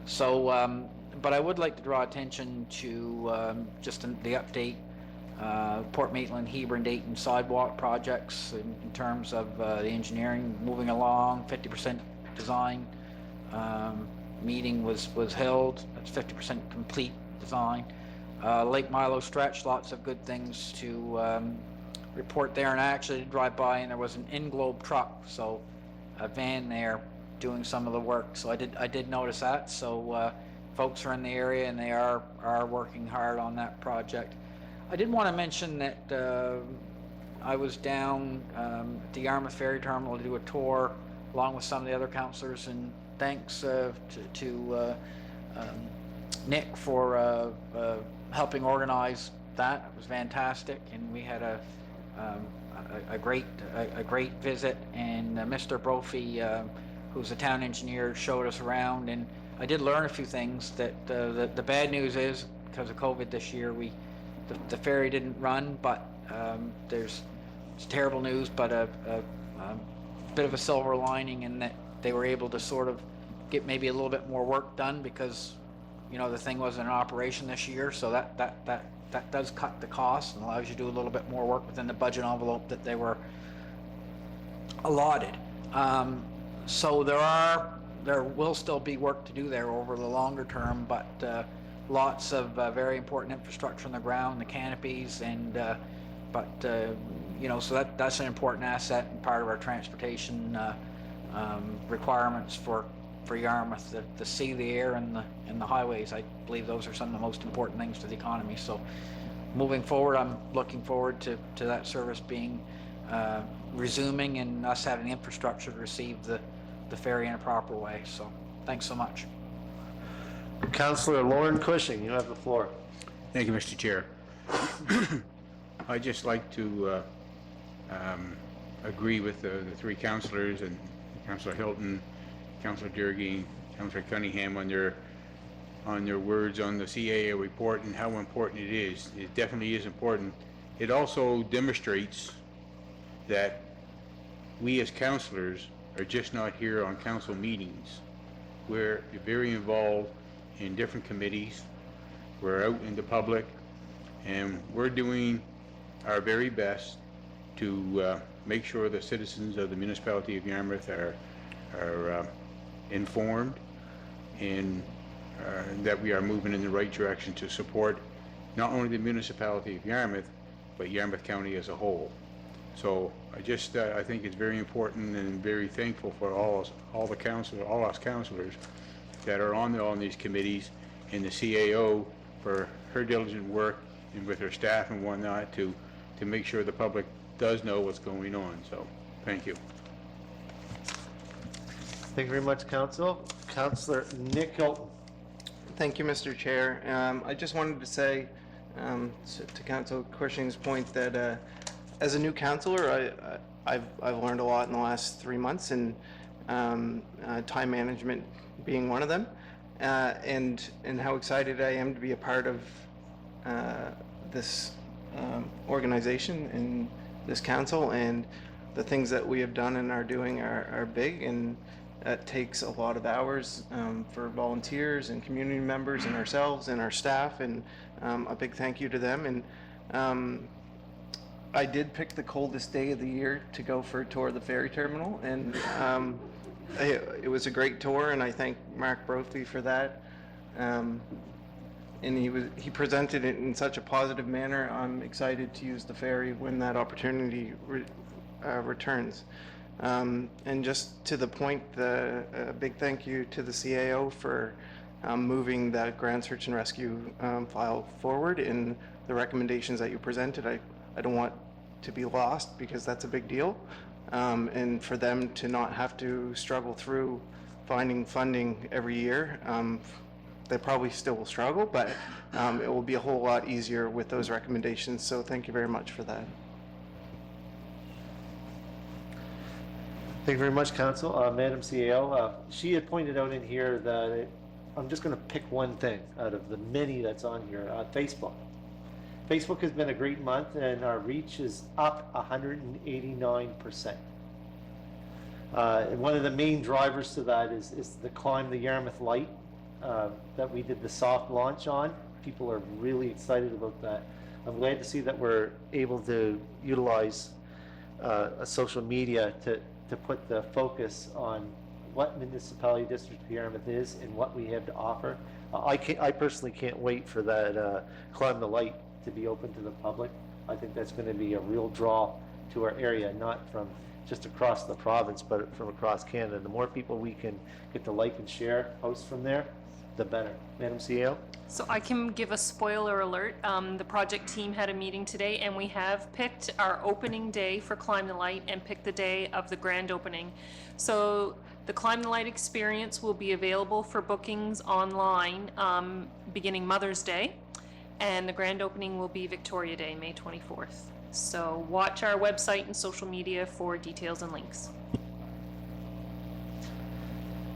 So, but I would like to draw attention to just the update, Port Maitland, Heber, and Dayton sidewalk projects in terms of the engineering moving along. 50% design meeting was held. That's 50% complete design. Lake Milo stretch, lots of good things to report there, and I actually did drive by and there was an in-globe truck, so a van there doing some of the work, so I did notice that. So folks are in the area and they are working hard on that project. I did want to mention that I was down at the Yarmouth Ferry Terminal to do a tour along with some of the other councillors, and thanks to Nick for helping organize that. It was fantastic, and we had a great visit, and Mr. Brophy, who's the town engineer, showed us around, and I did learn a few things. That the bad news is, because of COVID this year, the ferry didn't run, but it's terrible news, but a bit of a silver lining in that they were able to sort of get maybe a little bit more work done, because the thing wasn't in operation this year, so that does cut the cost and allows you to do a little bit more work within the budget envelope that they were allotted. So there will still be work to do there over the longer term, but lots of very important infrastructure on the ground, the canopies, and so that's an important asset and part of our transportation requirements for Yarmouth, the sea, the air, and the highways. I believe those are some of the most important things to the economy. So moving forward, I'm looking forward to that service being resuming, and us having the infrastructure to receive the ferry in a proper way. So thanks so much. Councillor Lauren Cushing, you have the floor. Thank you, Mr. Chair. I'd just like to agree with the three councillors and Councillor Hilton, Councillor Durkee, Councillor Cunningham on their words on the CAO report and how important it is. It definitely is important. It also demonstrates that we as councillors are just not here on council meetings. We're very involved in different committees. We're out in the public, and we're doing our very best to make sure the citizens of the municipality of Yarmouth are informed, and that we are moving in the right direction to support not only the municipality of Yarmouth, but Yarmouth County as a whole. So I think it's very important, and very thankful for all us councillors that are on these committees, and the CAO for her diligent work, and with her staff and whatnot to make sure the public does know what's going on. So thank you. Thank you very much, Council. Councillor Nick Hilton. Thank you, Mr. Chair. I just wanted to say to Councillor Cushing's point that as a new councillor, I've learned a lot in the last 3 months, and time management being one of them, and how excited I am to be a part of this organization in this council, and the things that we have done and are doing are big, and that takes a lot of hours for volunteers and community members and ourselves and our staff, and a big thank you to them. And I did pick the coldest day of the year to go for a tour of the ferry terminal, and it was a great tour, and I thank Mark Brophy for that. And he presented it in such a positive manner. I'm excited to use the ferry when that opportunity returns. And just to the point, a big thank you to the CAO for moving that Grand Search and Rescue file forward, and the recommendations that you presented. I don't want to be lost, because that's a big deal. And for them to not have to struggle through finding funding every year. They probably still will struggle, but it will be a whole lot easier with those recommendations. So thank you very much for that. Thank you very much, Council. Madam CAO, she had pointed out in here that I'm just going to pick one thing out of the many that's on here. Facebook. Facebook has been a great month, and our reach is up 189%. And one of the main drivers to that is the Climb the Yarmouth Light that we did the soft launch on. People are really excited about that. I'm glad to see that we're able to utilize social media to put the focus on what Municipality District of Yarmouth is and what we have to offer. I personally can't wait for that Climb the Light to be open to the public. I think that's going to be a real draw to our area, not from just across the province, but from across Canada. The more people we can get to like and share posts from there, the better. Madam CEO? So I can give a spoiler alert. The project team had a meeting today, and we have picked our opening day for Climb the Light and picked the day of the grand opening. So the Climb the Light experience will be available for bookings online beginning Mother's Day, and the grand opening will be Victoria Day, May 24th. So watch our website and social media for details and links.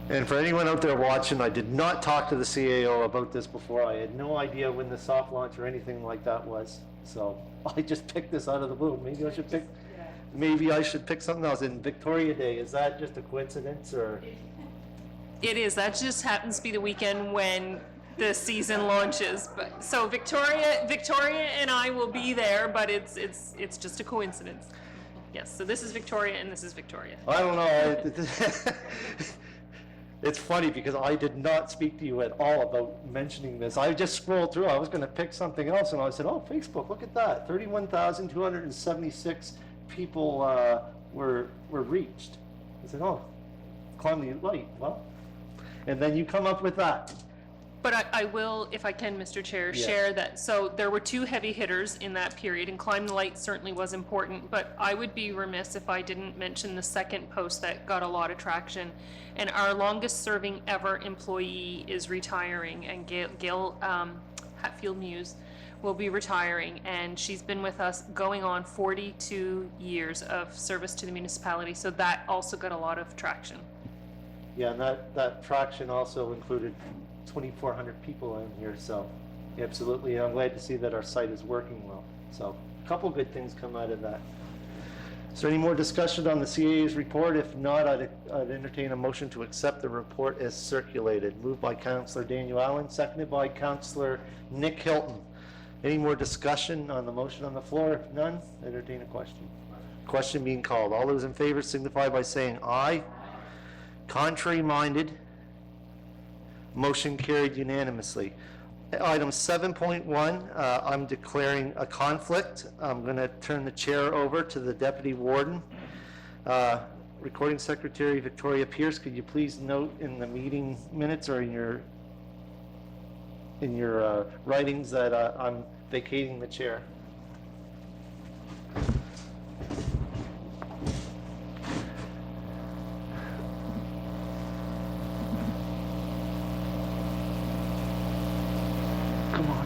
And for anyone out there watching, I did not talk to the CAO about this before. I had no idea when the soft launch or anything like that was. So I just picked this out of the blue. Maybe I should pick something else. In Victoria Day, is that just a coincidence, or? It is. That just happens to be the weekend when the season launches. But so Victoria and I will be there, but it's just a coincidence. Yes. So this is Victoria and this is Victoria. I don't know. It's funny because I did not speak to you at all about mentioning this. I just scrolled through. I was going to pick something else, and I said, "Oh, Facebook! Look at that! 31,276 people were reached." I said, "Oh, Climb the Light." Well, and then you come up with that. But I will, if I can, Mr. Chair, Yes. share that. So there were two heavy hitters in that period, and Climb the Light certainly was important, but I would be remiss if I didn't mention the second post that got a lot of traction. And our longest serving ever employee is retiring, and Gail Hatfield Muse will be retiring, and she's been with us going on 42 years of service to the municipality, so that also got a lot of traction. Yeah, and that traction also included 2,400 people in here, so absolutely. I'm glad to see that our site is working well. So a couple good things come out of that. Is there any more discussion on the CAA's report? If not, I'd entertain a motion to accept the report as circulated. Moved by Councillor Daniel Allen, seconded by Councillor Nick Hilton. Any more discussion on the motion on the floor? If none, entertain a question. Question being called. All those in favor signify by saying aye. Contrary minded? Motion carried unanimously. Item 7.1, I'm declaring a conflict. I'm going to turn the chair over to the Deputy Warden. Recording Secretary Victoria Pierce, could you please note in the meeting minutes or in your writings that I'm vacating the chair? Come on.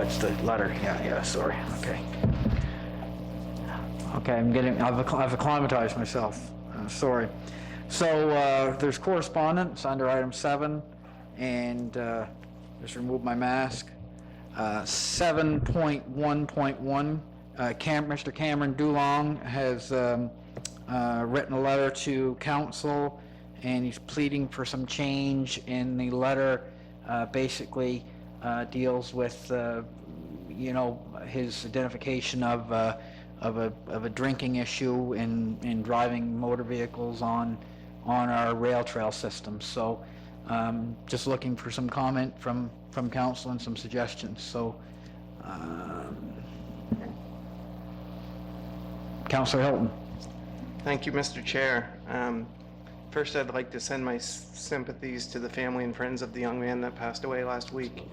it's the letter, yeah, sorry, okay. Okay, I've acclimatized myself, sorry. So, there's correspondence under item 7, and, just remove my mask. 7.1.1, Mr. Cameron Dulong has, written a letter to council, and he's pleading for some change in the letter. Basically, deals with, his identification of a drinking issue in driving motor vehicles on our rail trail system. So, just looking for some comment from council and some suggestions. So, Councillor Hilton. Thank you, Mr. Chair. First, I'd like to send my sympathies to the family and friends of the young man that passed away last week.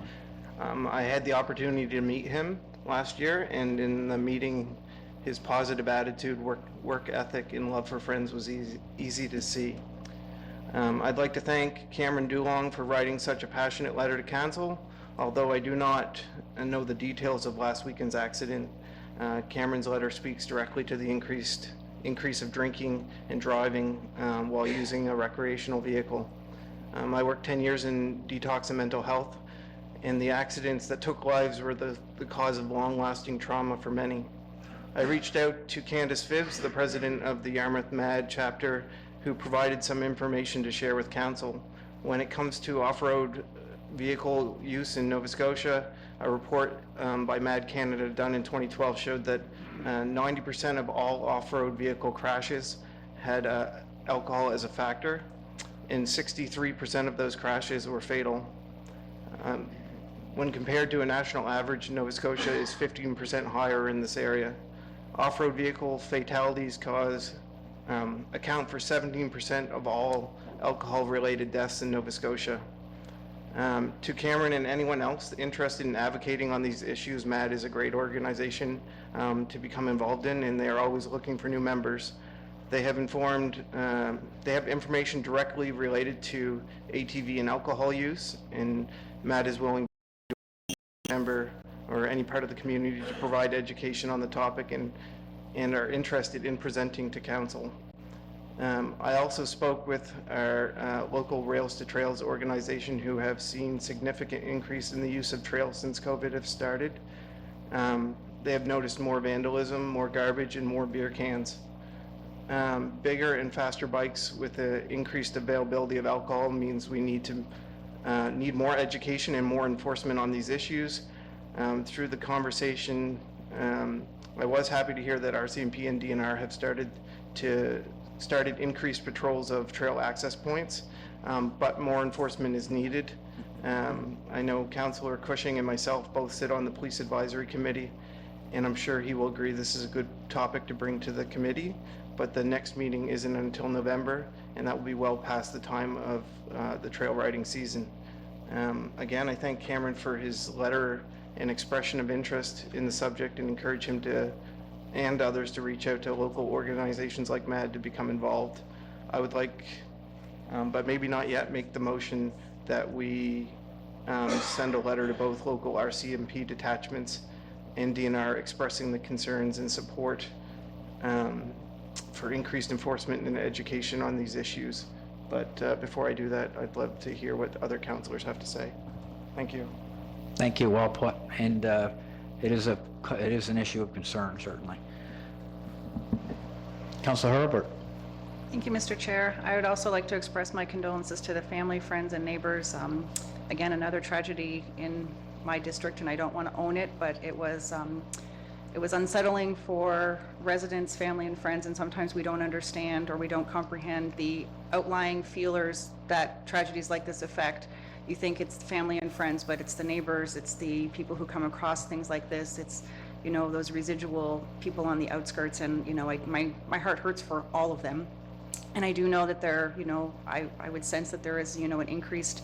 I had the opportunity to meet him last year, and in the meeting, his positive attitude, work ethic, and love for friends was easy to see. I'd like to thank Cameron Dulong for writing such a passionate letter to council. Although I do not know the details of last weekend's accident, Cameron's letter speaks directly to the increase of drinking and driving while using a recreational vehicle. I worked 10 years in detox and mental health, and the accidents that took lives were the cause of long-lasting trauma for many. I reached out to Candace Phibbs, the president of the Yarmouth MAD chapter, who provided some information to share with council. When it comes to off-road vehicle use in Nova Scotia, a report by MAD Canada done in 2012 showed that 90% of all off-road vehicle crashes had alcohol as a factor, and 63% of those crashes were fatal. When compared to a national average, Nova Scotia is 15% higher in this area. Off-road vehicle fatalities account for 17% of all alcohol-related deaths in Nova Scotia. To Cameron and anyone else interested in advocating on these issues, MAD is a great organization to become involved in, and they are always looking for new members. They have information directly related to ATV and alcohol use, and MAD is willing to be a member or any part of the community to provide education on the topic and are interested in presenting to council. I also spoke with our local Rails to Trails organization, who have seen significant increase in the use of trails since COVID have started. They have noticed more vandalism, more garbage, and more beer cans. Bigger and faster bikes with the increased availability of alcohol means we need more education and more enforcement on these issues. Through the conversation, I was happy to hear that RCMP and DNR have started increased patrols of trail access points, but more enforcement is needed. I know Councillor Cushing and myself both sit on the Police Advisory Committee, and I'm sure he will agree this is a good topic to bring to the committee, but the next meeting isn't until November, and that will be well past the time of the trail riding season. Again, I thank Cameron for his letter and expression of interest in the subject, and encourage him and others to reach out to local organizations like MAD to become involved. I would like, but maybe not yet, make the motion that we send a letter to both local RCMP detachments and DNR expressing the concerns and support for increased enforcement and education on these issues. But before I do that, I'd love to hear what other councillors have to say. Thank you. Thank you, well put, and it is an issue of concern, certainly. Councillor Herbert. Thank you, Mr. Chair. I would also like to express my condolences to the family, friends, and neighbors. Again, another tragedy in my district, and I don't want to own it, but it was unsettling for residents, family, and friends, and sometimes we don't understand or we don't comprehend the outlying feelers that tragedies like this affect. You think it's family and friends, but it's the neighbors, it's the people who come across things like this, it's, you know, those residual people on the outskirts, and, you know, my heart hurts for all of them. And I do know that there, you know, I would sense that there is, you know, an increased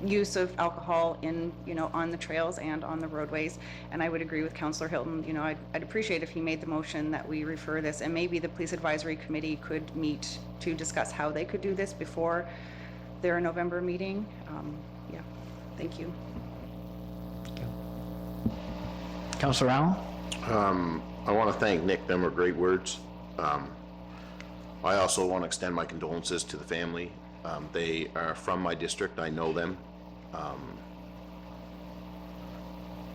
use of alcohol in, you know, on the trails and on the roadways. And I would agree with Councillor Hilton. You know, I'd appreciate if he made the motion that we refer this, and maybe the Police Advisory Committee could meet to discuss how they could do this before their November meeting. Yeah, thank you. Councillor Allen? I want to thank Nick. Them were great words. I also want to extend my condolences to the family. They are from my district. I know them.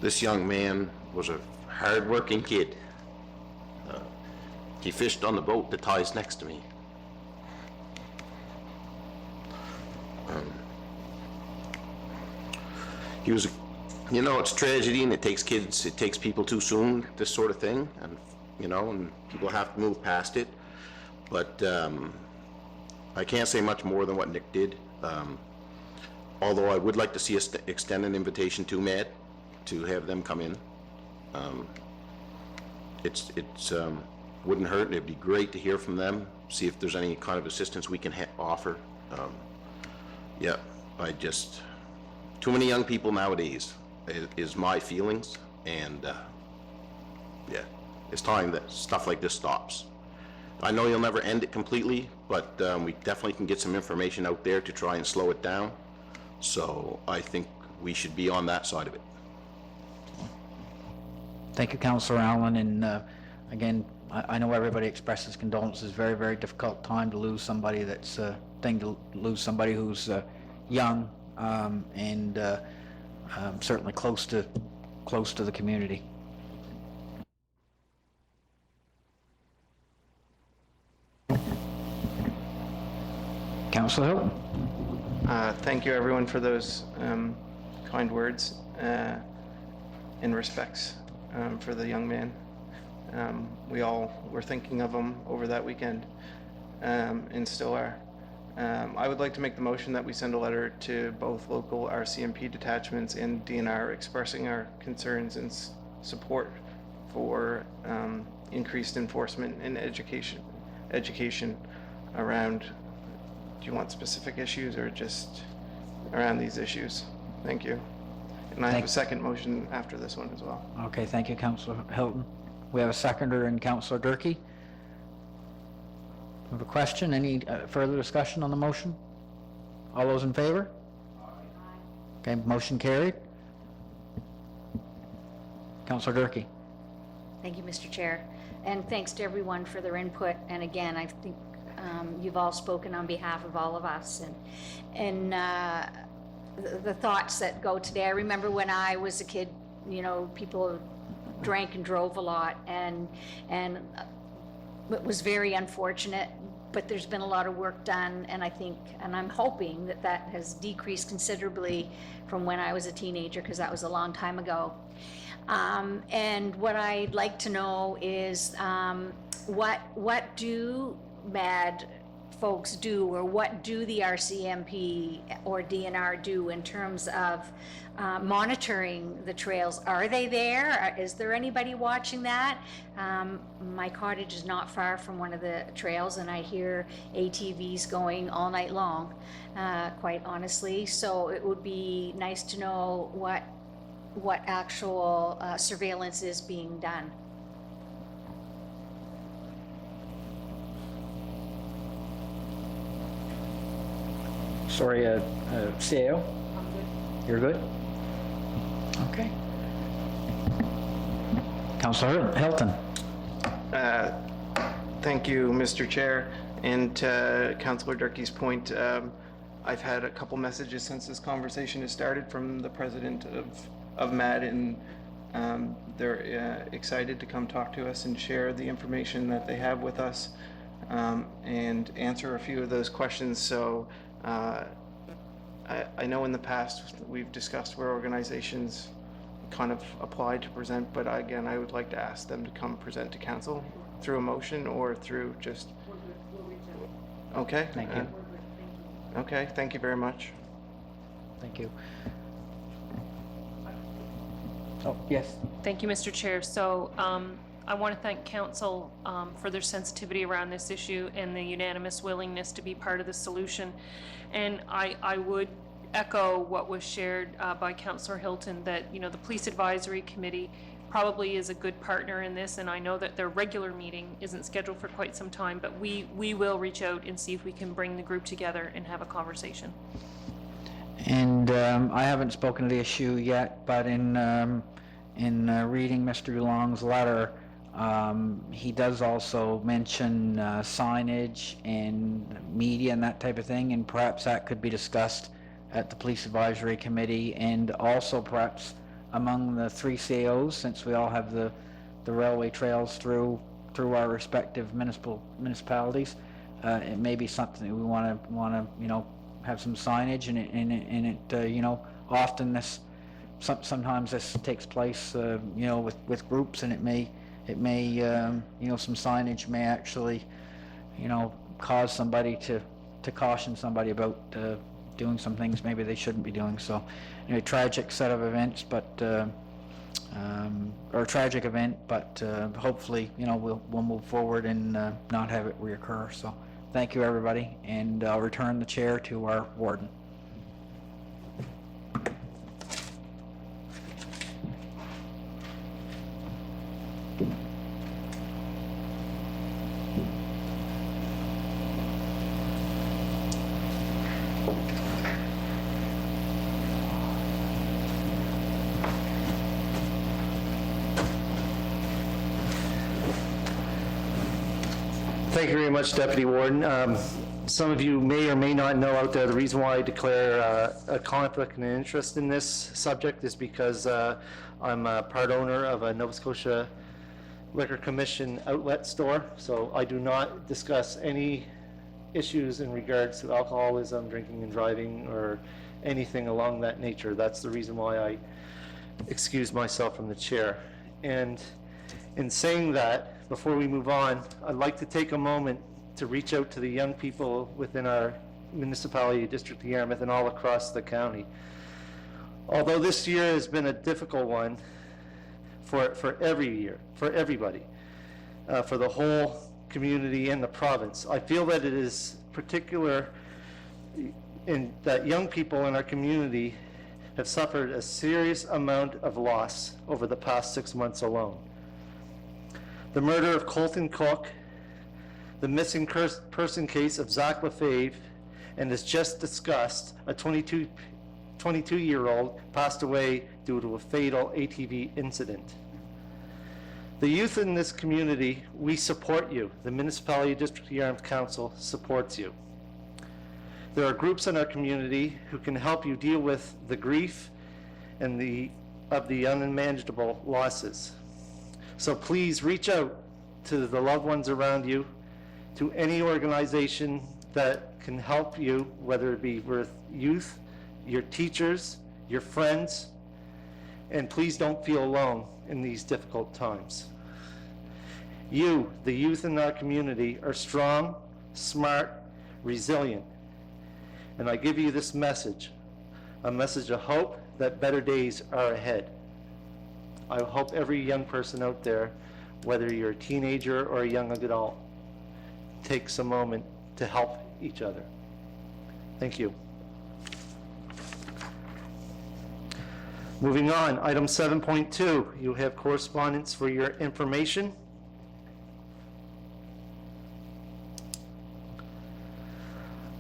This young man was a hard-working kid. He fished on the boat that ties next to me. He was, you know, it's tragedy and it takes kids, it takes people too soon, this sort of thing, and, you know, and people have to move past it. But I can't say much more than what Nick did. Although I would like to see us extend an invitation to MAD to have them come in. It's wouldn't hurt. It'd be great to hear from them, see if there's any kind of assistance we can offer. Yeah, too many young people nowadays is my feelings, and yeah, it's time that stuff like this stops. I know you'll never end it completely, but we definitely can get some information out there to try and slow it down. So I think we should be on that side of it. Thank you, Councillor Allen, and again, I know everybody expresses condolences. Very, very difficult time to lose somebody that's to lose somebody who's young and certainly close to the community. Councillor Hilton? Thank you, everyone, for those kind words and respects for the young man. We all were thinking of him over that weekend, and still are. I would like to make the motion that we send a letter to both local RCMP detachments and DNR expressing our concerns and support for increased enforcement and education around. Do you want specific issues or just around these issues? Thank you. And I have a second motion after this one as well. Okay, thank you, Councillor Hilton. We have a seconder in Councillor Durkee. We have a question. Any further discussion on the motion? All those in favor? Okay, motion carried. Councillor Durkee. Thank you, Mr. Chair, and thanks to everyone for their input. And again, I think you've all spoken on behalf of all of us, and the thoughts that go today. I remember when I was a kid, you know, people drank and drove a lot, and it was very unfortunate, but there's been a lot of work done, and I think, and I'm hoping that that has decreased considerably from when I was a teenager, because that was a long time ago. And what I'd like to know is what do MAD folks do, or what do the RCMP or DNR do in terms of monitoring the trails? Are they there? Is there anybody watching that? My cottage is not far from one of the trails, and I hear ATVs going all night long, quite honestly. So it would be nice to know what actual surveillance is being done. Sorry, CAO? You're good? Okay. Councillor Hilton. Thank you, Mr. Chair. And to Councillor Durkee's point, I've had a couple messages since this conversation has started from the president of MAD, and they're excited to come talk to us and share the information that they have with us, and answer a few of those questions. So I know in the past we've discussed where organizations kind of apply to present, but again, I would like to ask them to come present to council through a motion or through just... Okay. Thank you. Okay, thank you very much. Thank you. Oh, yes. Thank you, Mr. Chair. So I want to thank council for their sensitivity around this issue and the unanimous willingness to be part of the solution. And I would echo what was shared by Councillor Hilton, that, you know, the Police Advisory Committee probably is a good partner in this, and I know that their regular meeting isn't scheduled for quite some time, but we will reach out and see if we can bring the group together and have a conversation. And I haven't spoken to the issue yet, but in reading Mr. Long's letter, he does also mention signage and media and that type of thing, and perhaps that could be discussed at the Police Advisory Committee, and also perhaps among the 3 CAOs, since we all have the railway trails through our respective municipalities. It may be something that we want to have some signage, and often sometimes this takes place with groups, and it may some signage may actually cause somebody to caution somebody about doing some things maybe they shouldn't be doing. So tragic set of events, but or a tragic event, but hopefully we'll move forward and not have it reoccur. So thank you, everybody, and I'll return the chair to our warden. Thank you very much, Deputy Warden. Some of you may or may not know out there, the reason why I declare a conflict and an interest in this subject is because I'm a part owner of a Nova Scotia Liquor Commission outlet store, so I do not discuss any issues in regards to alcoholism, drinking and driving, or anything along that nature. That's the reason why I excuse myself from the chair. And in saying that, before we move on, I'd like to take a moment to reach out to the young people within our municipality, District of Yarmouth, and all across the county. Although this year has been a difficult one for every year, for everybody, for the whole community and the province, I feel that it is particular in that young people in our community have suffered a serious amount of loss over the past 6 months alone. The murder of Colton Cook, the missing person case of Zach Lefebvre, and as just discussed, a 22-year-old passed away due to a fatal ATV incident. The youth in this community, we support you. The Municipality District of Yarmouth Council supports you. There are groups in our community who can help you deal with the grief and the unmanageable losses. So please reach out to the loved ones around you, to any organization that can help you, whether it be with youth, your teachers, your friends, and please don't feel alone in these difficult times. You, the youth in our community, are strong, smart, resilient, and I give you this message, a message of hope that better days are ahead. I hope every young person out there, whether you're a teenager or a young adult, takes a moment to help each other. Thank you. Moving on, item 7.2, you have correspondence for your information.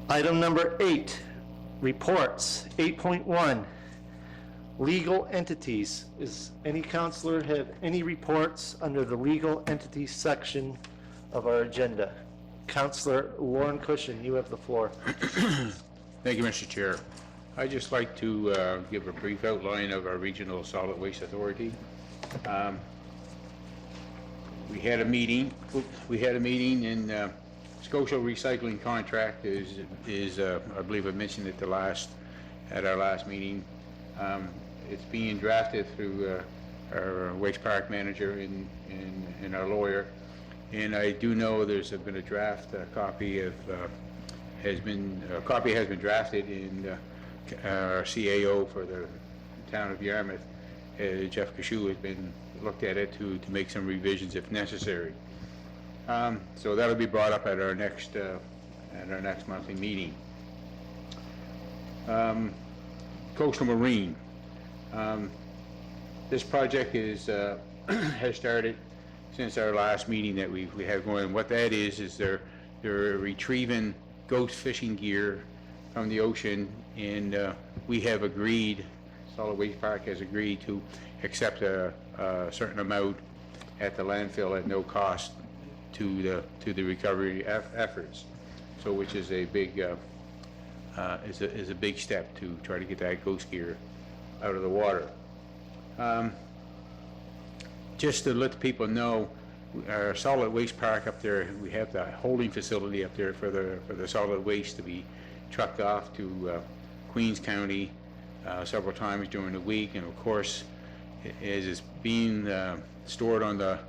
Item number 8, reports. 8.1, legal entities. Is any counselor have any reports under the legal entities section of our agenda? Councillor Lauren Cushion, you have the floor. Thank you, Mr. Chair. I'd just like to give a brief outline of our Regional Solid Waste Authority. We had a meeting and Scotia Recycling Contract is I believe I mentioned it at our last meeting. It's being drafted through our waste park manager and our lawyer. And I do know there's been a draft, a copy has been drafted, and our CAO for the town of Yarmouth, Jeff Kashu, has been looked at it to make some revisions if necessary. So that'll be brought up at our next monthly meeting. Coastal Marine. This project is has started since our last meeting that we have going. What that is they're retrieving ghost fishing gear from the ocean, and we have agreed, Solid Waste Park has agreed to accept a certain amount at the landfill at no cost to the recovery efforts. So, which is a big is a big step to try to get that ghost gear out of the water. Just to let the people know, our solid waste park up there, we have the holding facility up there for the solid waste to be trucked off to Queens County several times during the week, and of course, as it's being stored on the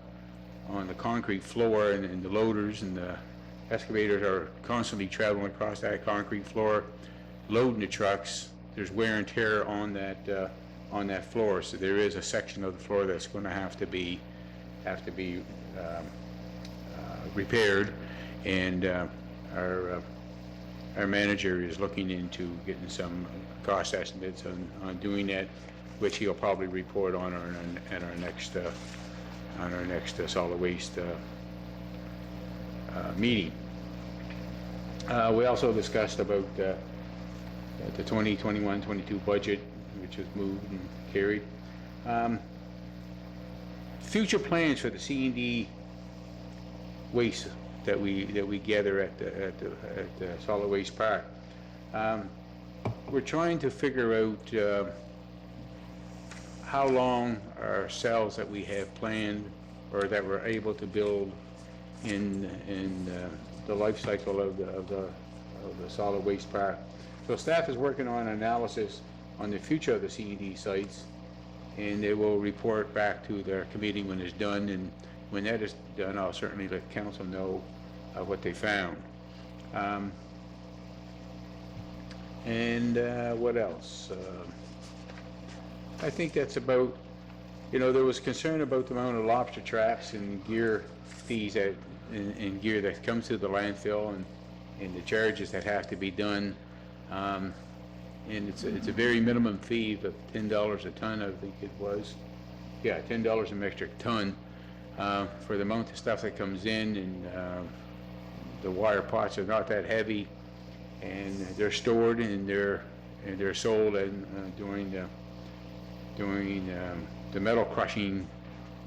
concrete floor, and the loaders and the excavators are constantly traveling across that concrete floor, loading the trucks. There's wear and tear on that floor, so there is a section of the floor that's going to have to be repaired, and our manager is looking into getting some cost estimates on doing that, which he'll probably report on at our next solid waste meeting. We also discussed about the 2021-22 budget, which was moved and carried. Future plans for the C&D waste that we gather at the solid waste park. We're trying to figure out how long our cells that we have planned or that we're able to build in the life cycle of the solid waste park. So staff is working on analysis on the future of the CED sites, and they will report back to their committee when it's done, and when that is done, I'll certainly let council know what they found. What else? I think that's about, there was concern about the amount of lobster traps and gear fees and gear that comes to the landfill, and the charges that have to be done. And it's a very minimum fee of $10 a ton, I think it was. Yeah, $10 a metric ton for the amount of stuff that comes in, and the wire pots are not that heavy, and they're stored and they're sold during the metal crushing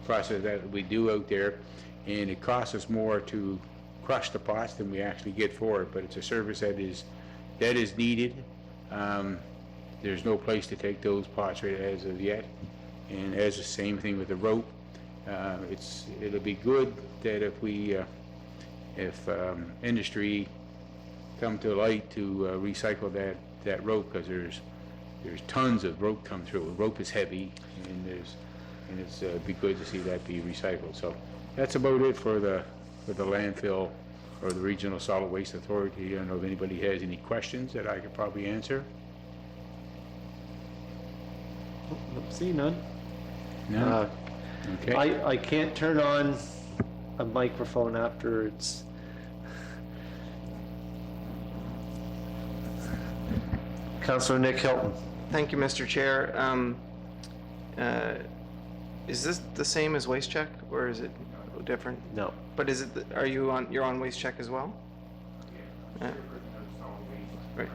process that we do out there, and it costs us more to crush the pots than we actually get for it, but it's a service that is needed. There's no place to take those pots right as of yet, and as the same thing with the rope. It'll be good that if industry come to light to recycle that rope, because there's tons of rope come through. Rope is heavy, and it's be good to see that be recycled. So that's about it for the landfill or the Regional Solid Waste Authority. I don't know if anybody has any questions that I could probably answer. See none. No? Okay. I can't turn on a microphone after it's... Councillor Nick Hilton. Thank you, Mr. Chair. Is this the same as Waste Check, or is it different? No. But is it, you're on Waste Check as well? Right.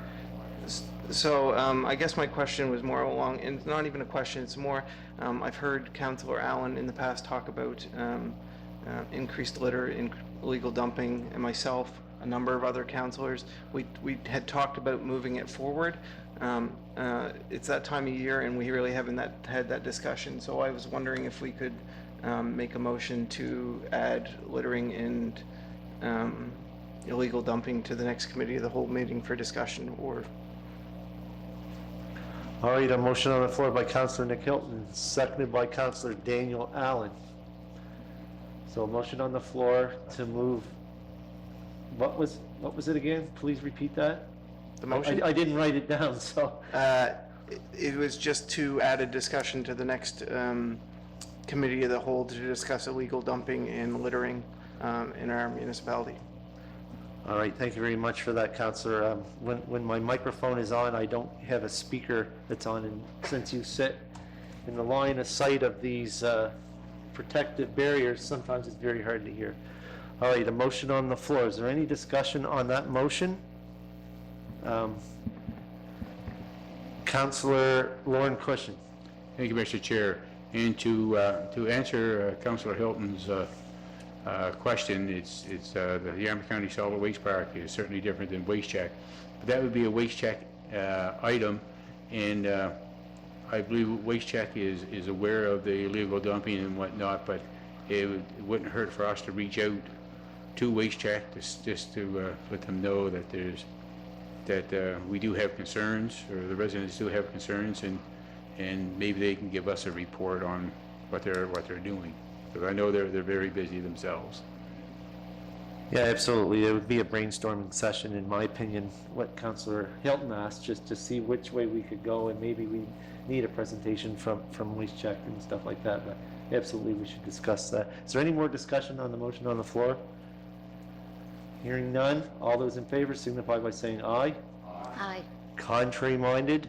So I guess my question was more along, and it's not even a question, it's more, I've heard Councillor Allen in the past talk about increased litter, illegal dumping, and myself, a number of other councillors. We had talked about moving it forward. It's that time of year, and we really haven't had that discussion. So I was wondering if we could make a motion to add littering and illegal dumping to the next committee of the whole meeting for discussion, or... All right, a motion on the floor by Councillor Nick Hilton, seconded by Councillor Daniel Allen. So a motion on the floor to move, what was it again? Please repeat that. The motion? I didn't write it down, so. It was just to add a discussion to the next committee of the whole to discuss illegal dumping and littering in our municipality. All right, thank you very much for that, Councillor. When my microphone is on, I don't have a speaker that's on, and since you sit in the line of sight of these protective barriers, sometimes it's very hard to hear. All right, a motion on the floor. Is there any discussion on that motion? Councillor Lauren Cushion. Thank you, Mr. Chair. And to answer Councillor Hilton's question, it's the Yarmouth County Solid Waste Park is certainly different than Waste Check. But that would be a Waste Check item, and I believe Waste Check is aware of the illegal dumping and whatnot, but it wouldn't hurt for us to reach out to Waste Check just to let them know that we do have concerns, or the residents do have concerns, and maybe they can give us a report on what they're doing, because I know they're very busy themselves. Yeah, absolutely. It would be a brainstorming session, in my opinion, what Councillor Hilton asked, just to see which way we could go, and maybe we need a presentation from Waste Check and stuff like that, but absolutely we should discuss that. Is there any more discussion on the motion on the floor? Hearing none, all those in favor signify by saying aye. Aye. Contrary minded,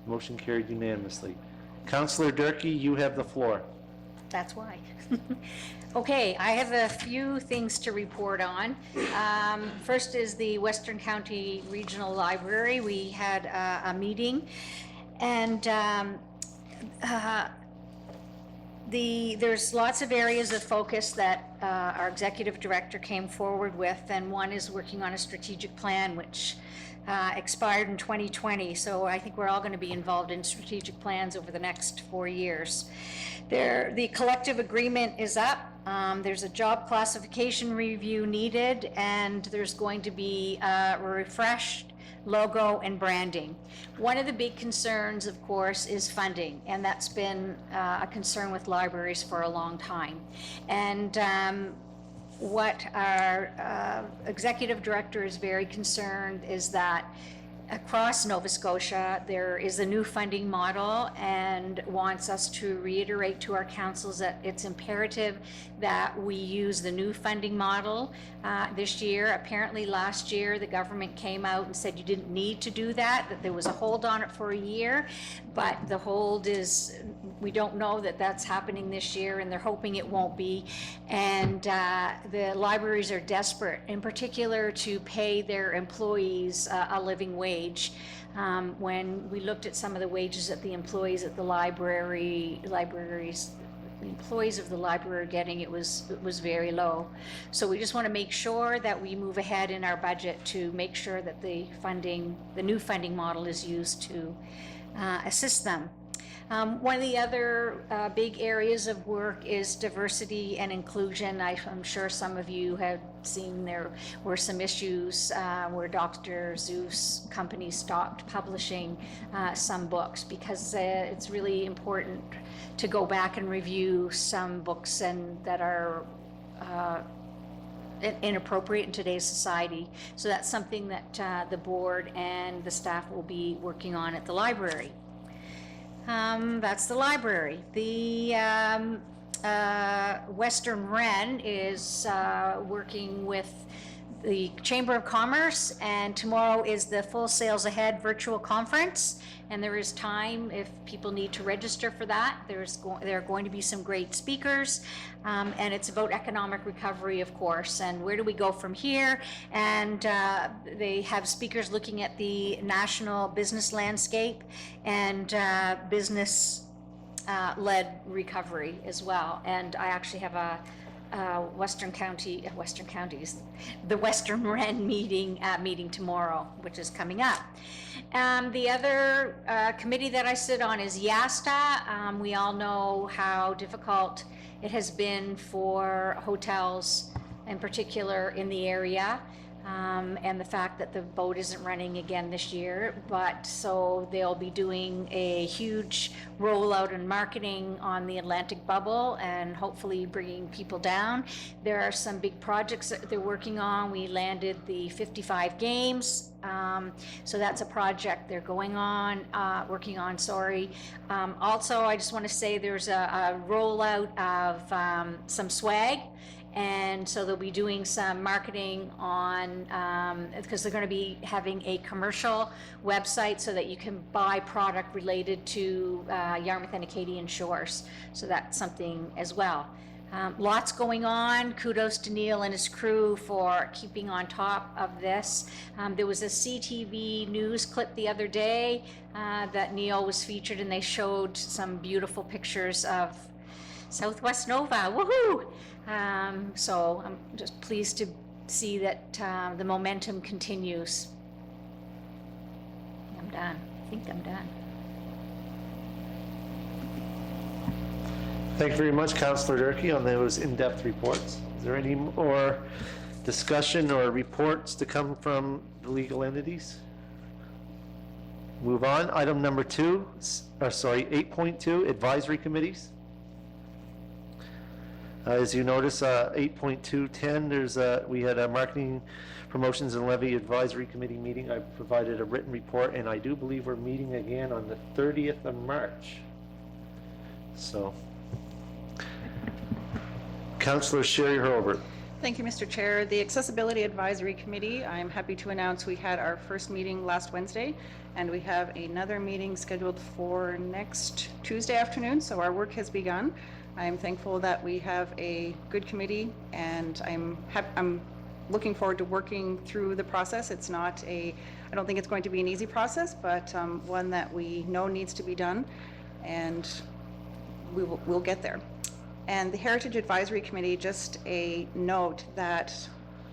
motion carried unanimously. Councillor Durkee, you have the floor. That's why. Okay, I have a few things to report on. First is the Western County Regional Library. We had a meeting, and there's lots of areas of focus that our executive director came forward with, and one is working on a strategic plan which expired in 2020. So I think we're all going to be involved in strategic plans over the next 4 years. The collective agreement is up. There's a job classification review needed, and there's going to be a refreshed logo and branding. One of the big concerns, of course, is funding, and that's been a concern with libraries for a long time. And what our executive director is very concerned is that across Nova Scotia, there is a new funding model, and wants us to reiterate to our councils that it's imperative that we use the new funding model this year. Apparently last year, the government came out and said you didn't need to do that there was a hold on it for a year, but the hold is, we don't know that that's happening this year, and they're hoping it won't be. And the libraries are desperate, in particular, to pay their employees a living wage. When we looked at some of the wages that the employees at the the employees of the library are getting, it was very low. So we just want to make sure that we move ahead in our budget to make sure that the new funding model is used to assist them. One of the other big areas of work is diversity and inclusion. I'm sure some of you have seen there were some issues where Dr. Seuss company stopped publishing some books, because it's really important to go back and review some books that are inappropriate in today's society. So that's something that the board and the staff will be working on at the library. That's the library. The Western Wren is working with the Chamber of Commerce, and tomorrow is the Full Sales Ahead virtual conference, and there is time if people need to register for that. There are going to be some great speakers, and it's about economic recovery, of course, and where do we go from here. And they have speakers looking at the national business landscape and business led recovery as well. And I actually have the Western Wren meeting tomorrow, which is coming up. The other committee that I sit on is YASTA. We all know how difficult it has been for hotels, in particular in the area, and the fact that the boat isn't running again this year. But so they'll be doing a huge rollout and marketing on the Atlantic bubble, and hopefully bringing people down. There are some big projects that they're working on. We landed the 55 games, so that's a project they're working on. Also, I just want to say there's a rollout of some swag, And so they'll be doing some marketing on, because they're going to be having a commercial website so that you can buy product related to Yarmouth and Acadian shores. So that's something as well. Lots going on. Kudos to Neil and his crew for keeping on top of this. There was a CTV news clip the other day that Neil was featured, and they showed some beautiful pictures of Southwest Nova. Woohoo! So I'm just pleased to see that the momentum continues. I'm done. I think I'm done. Thank you very much, Councillor Durkee, on those in-depth reports. Is there any more discussion or reports to come from the legal entities? Move on. Item number 8.2, advisory committees. As you notice, 8.210, we had a marketing promotions and levy advisory committee meeting. I provided a written report, and I do believe we're meeting again on the 30th of March. So, Councillor Sherry Hurlbert. Thank you, Mr. Chair. The Accessibility Advisory Committee, I'm happy to announce we had our first meeting last Wednesday, and we have another meeting scheduled for next Tuesday afternoon, so our work has begun. I'm thankful that we have a good committee, and I'm looking forward to working through the process. It's not I don't think it's going to be an easy process, but one that we know needs to be done, and we'll get there. And the Heritage Advisory Committee, just a note that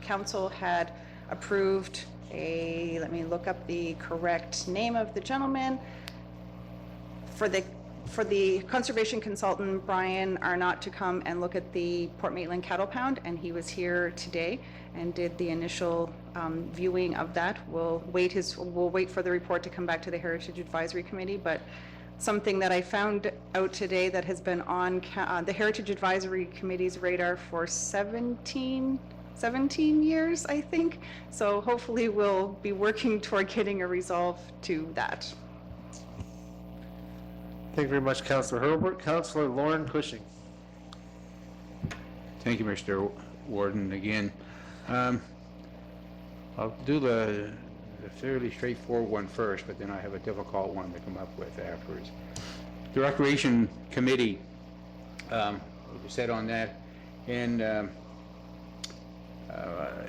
Council had approved let me look up the correct name of the gentleman, for the conservation consultant, Brian Arnott, to come and look at the Port Maitland Cattle Pound, and he was here today and did the initial viewing of that. We'll wait for the report to come back to the Heritage Advisory Committee, but something that I found out today that has been on the Heritage Advisory Committee's radar for 17 years, I think. So hopefully we'll be working toward getting a resolve to that. Thank you very much, Councillor Hurlbert. Councillor Lauren Cushing. Thank you, Mr. Warden. Again, I'll do the fairly straightforward one first, but then I have a difficult one to come up with afterwards. The Recreation Committee, said on that, and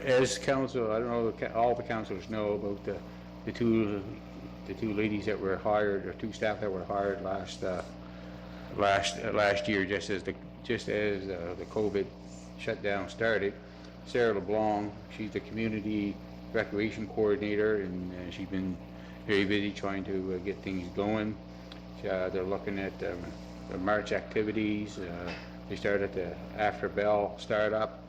as council, I don't know, all the councilors know about the two ladies that were hired, or two staff that were hired last year, just as the COVID shutdown started. Sarah LeBlanc, she's the community recreation coordinator, and she's been very busy trying to get things going. They're looking at the March activities. They started the After Bell startup,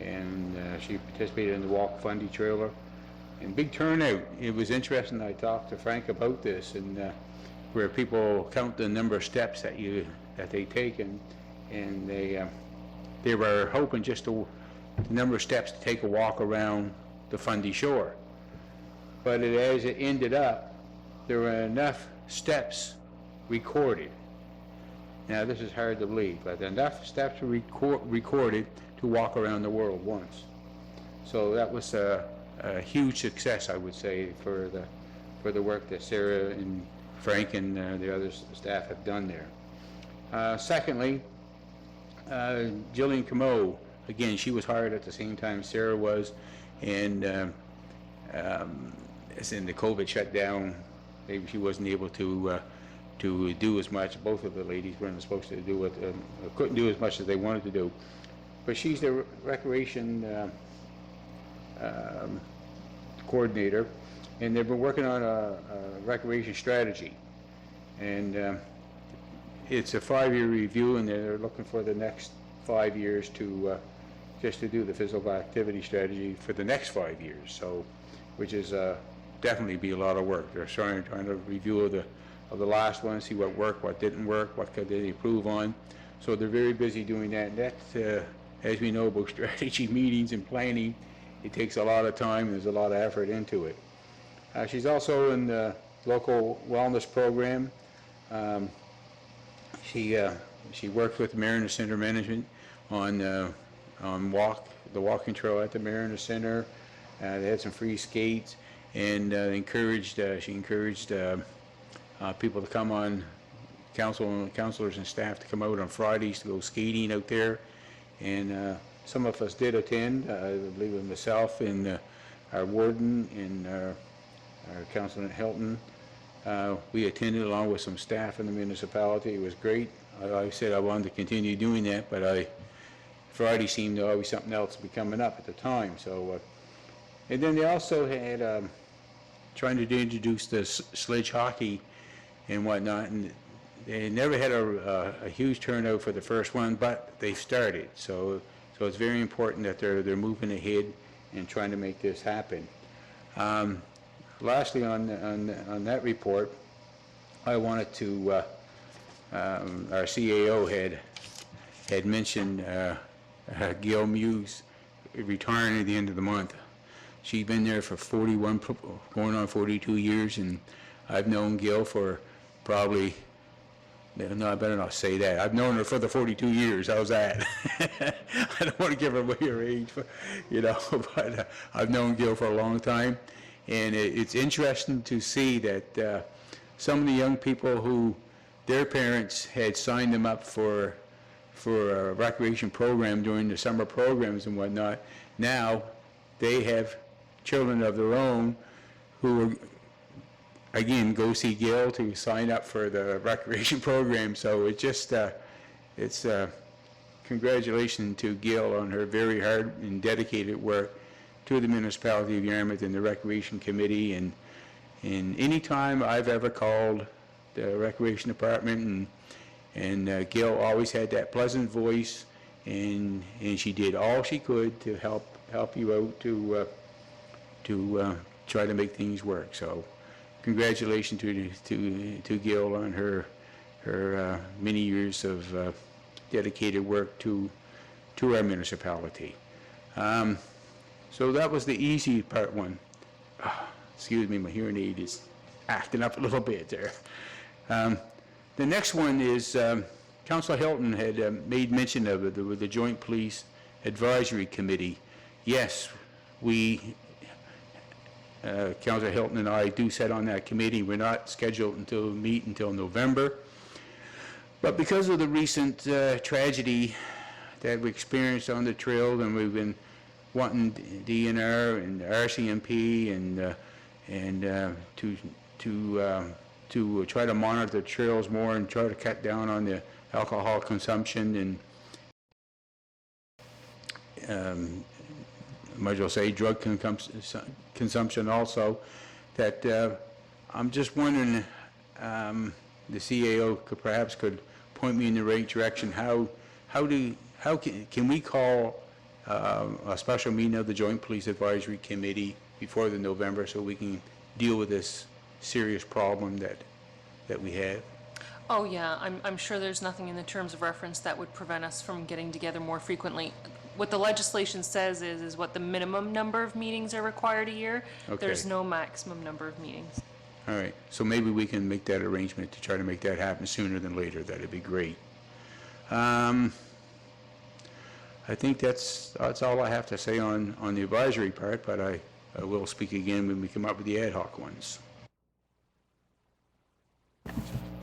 and she participated in the Walk Fundy trailer. And big turnout. It was interesting. I talked to Frank about this, and where people count the number of steps that they take, and they were hoping just the number of steps to take a walk around the Fundy shore. But as it ended up, there were enough steps recorded. Now this is hard to believe, but enough steps were recorded to walk around the world once. So that was a huge success, I would say, for the work that Sarah and Frank and the other staff have done there. Secondly, Jillian Camo, again, she was hired at the same time Sarah was, and as in the COVID shutdown, maybe she wasn't able to do as much. Both of the ladies weren't supposed to do it, couldn't do as much as they wanted to do. But she's the recreation coordinator, and they've been working on a recreation strategy, and it's a 5-year review, and they're looking for the next 5 years to just to do the physical activity strategy for the next 5 years. So, which is definitely be a lot of work. They're trying to review of the last one, see what worked, what didn't work, what could they improve on. So they're very busy doing that. And that's, as we know about strategy meetings and planning, it takes a lot of time, and there's a lot of effort into it. She's also in the local wellness program. She worked with Mariner Center Management on the walking trail at the Mariner Center. They had some free skates, and she encouraged people to come on, counselors and staff to come out on Fridays to go skating out there. And some of us did attend. I believe it was myself and our warden and our councilor Hilton. We attended along with some staff in the municipality. It was great. I said I wanted to continue doing that, but Friday seemed to always something else be coming up at the time. So, and then they also had trying to introduce the sledge hockey and whatnot, and they never had a huge turnout for the first one, but they started. So it's very important that they're moving ahead and trying to make this happen. Lastly, on that report, I wanted to, our CAO had mentioned Gail Muse retiring at the end of the month. She's been there for 41, going on 42 years, and I've known Gail for probably, no, I better not say that. I've known her for the 42 years. How's that? I don't want to give her away her age, but I've known Gail for a long time. And it's interesting to see that some of the young people who their parents had signed them up for a recreation program during the summer programs and whatnot, now they have children of their own who again go see Gail to sign up for the recreation program. So it just it's congratulations to Gail on her very hard and dedicated work to the municipality of Yarmouth and the Recreation Committee. And any time I've ever called the Recreation Department, and Gail always had that pleasant voice, and she did all she could to help you out to try to make things work. So congratulations to Gail on her many years of dedicated work to our municipality. So that was the easy part one. Excuse me, my hearing aid is acting up a little bit there. The next one is, Councillor Hilton had made mention of it, with the Joint Police Advisory Committee. Yes, Councillor Hilton and I do sit on that committee. We're not scheduled to meet until November. But because of the recent tragedy that we experienced on the trail, and we've been wanting DNR and RCMP and to try to monitor the trails more and try to cut down on the alcohol consumption and might as well say drug consumption also, that I'm just wondering, the CAO could point me in the right direction. How can we call a special meeting of the Joint Police Advisory Committee before the November so we can deal with this serious problem that we have? Oh, yeah, I'm sure there's nothing in the terms of reference that would prevent us from getting together more frequently. What the legislation says is what the minimum number of meetings are required a year. Okay. There's no maximum number of meetings. All right, so maybe we can make that arrangement to try to make that happen sooner than later. That'd be great. I think that's all I have to say on the advisory part, but I will speak again when we come up with the ad hoc ones.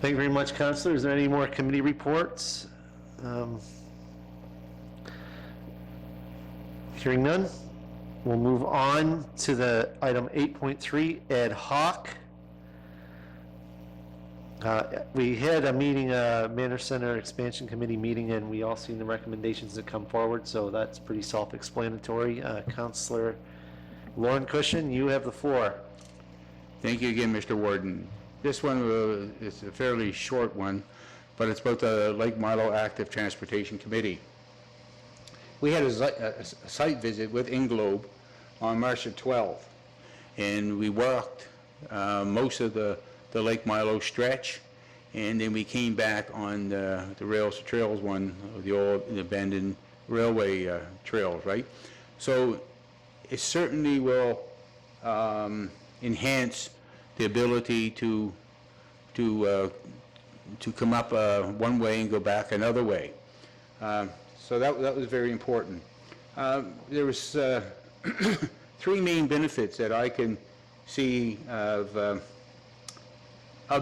Thank you very much, Councillor. Is there any more committee reports? Hearing none, we'll move on to the item 8.3, ad hoc. We had a meeting, Manor Center Expansion Committee meeting, and we all seen the recommendations that come forward, so that's pretty self-explanatory. Councillor Lauren Cushion, you have the floor. Thank you again, Mr. Warden. This one is a fairly short one, but it's about the Lake Milo Active Transportation Committee. We had a site visit with Englobe on March the 12th, and we walked most of the Lake Milo stretch, and then we came back on the rails to trails one, the old abandoned railway trails, right? So it certainly will enhance the ability to come up one way and go back another way. So that was very important. There was three main benefits that I can see of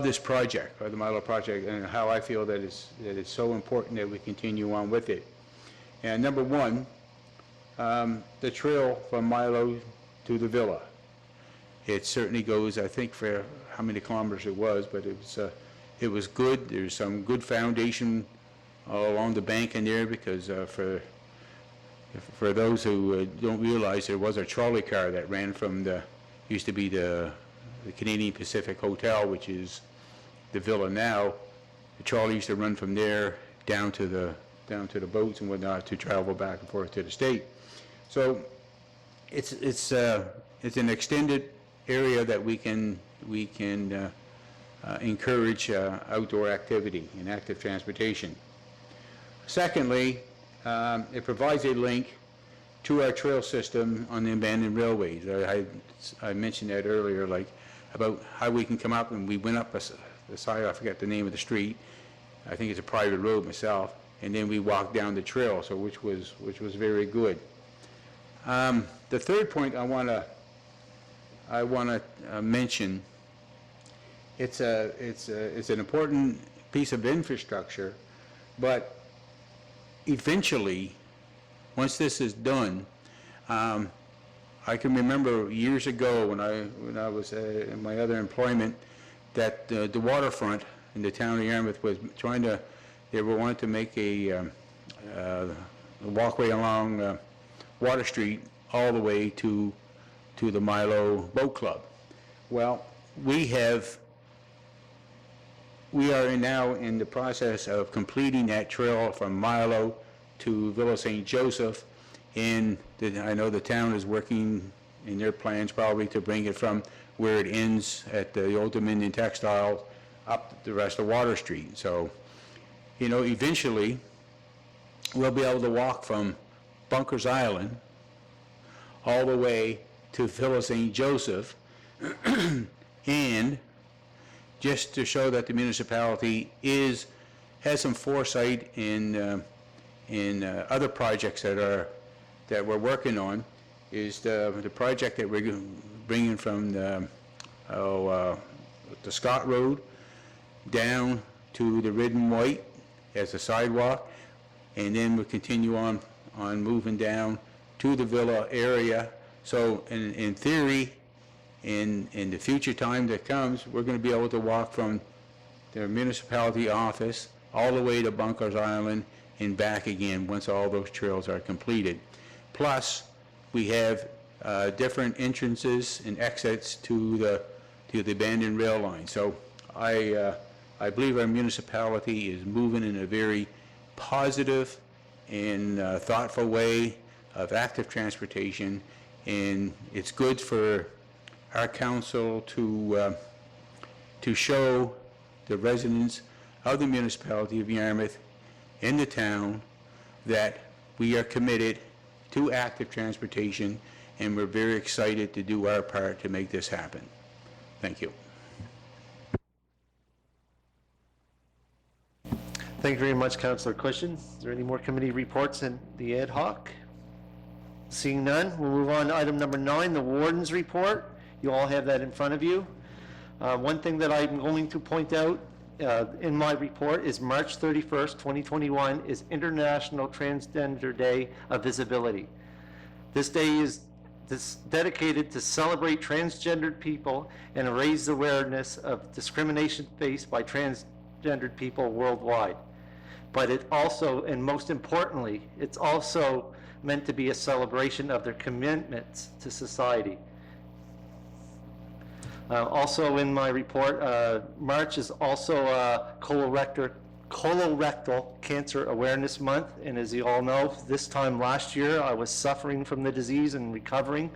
this project, or the Milo project, and how I feel that it's so important that we continue on with it. And number one, the trail from Milo to the villa. It certainly goes, I think, for how many kilometers it was, but it was good. There's some good foundation all along the bank in there, because for those who don't realize, there was a trolley car that ran from used to be the Canadian Pacific Hotel, which is the villa now. The trolley used to run from there down to the boats and whatnot to travel back and forth to the state. So it's an extended area that we can encourage outdoor activity and active transportation. Secondly, it provides a link to our trail system on the abandoned railways. I mentioned that earlier, like about how we can come up, and we went up the side, I forget the name of the street, I think it's a private road myself, and then we walked down the trail, so which was very good. The third point I want to mention, it's an important piece of infrastructure, but eventually, once this is done, I can remember years ago when I was in my other employment, that the waterfront in the town of Yarmouth was wanted to make a walkway along Water Street all the way to the Milo Boat Club. Well, we are now in the process of completing that trail from Milo to Villa St. Joseph, and I know the town is working in their plans probably to bring it from where it ends at the Old Dominion Textiles up the rest of Water Street. So, eventually we'll be able to walk from Bunkers Island all the way to Villa St. Joseph, and just to show that the municipality has some foresight in other projects that we're working on, is the project that we're bringing from the Scott Road down to the Red and White as a sidewalk, and then we'll continue on moving down to the Villa area. So in theory, in the future time that comes, we're going to be able to walk from the municipality office all the way to Bunkers Island and back again once all those trails are completed. Plus, we have different entrances and exits to the abandoned rail line. So I believe our municipality is moving in a very positive and thoughtful way of active transportation, and it's good for our council to show the residents of the municipality of Yarmouth in the town that we are committed to active transportation, and we're very excited to do our part to make this happen. Thank you. Thank you very much, Councillor Cushion. Is there any more committee reports in the ad hoc? Seeing none, we'll move on to item number 9, the Warden's Report. You all have that in front of you. One thing that I'm going to point out in my report is March 31st, 2021 is International Transgender Day of Visibility. This day is dedicated to celebrate transgendered people and raise awareness of discrimination faced by transgendered people worldwide. But it also, and most importantly, it's also meant to be a celebration of their commitments to society. Also in my report, March is also colorectal cancer awareness month, and as you all know, this time last year I was suffering from the disease and recovering.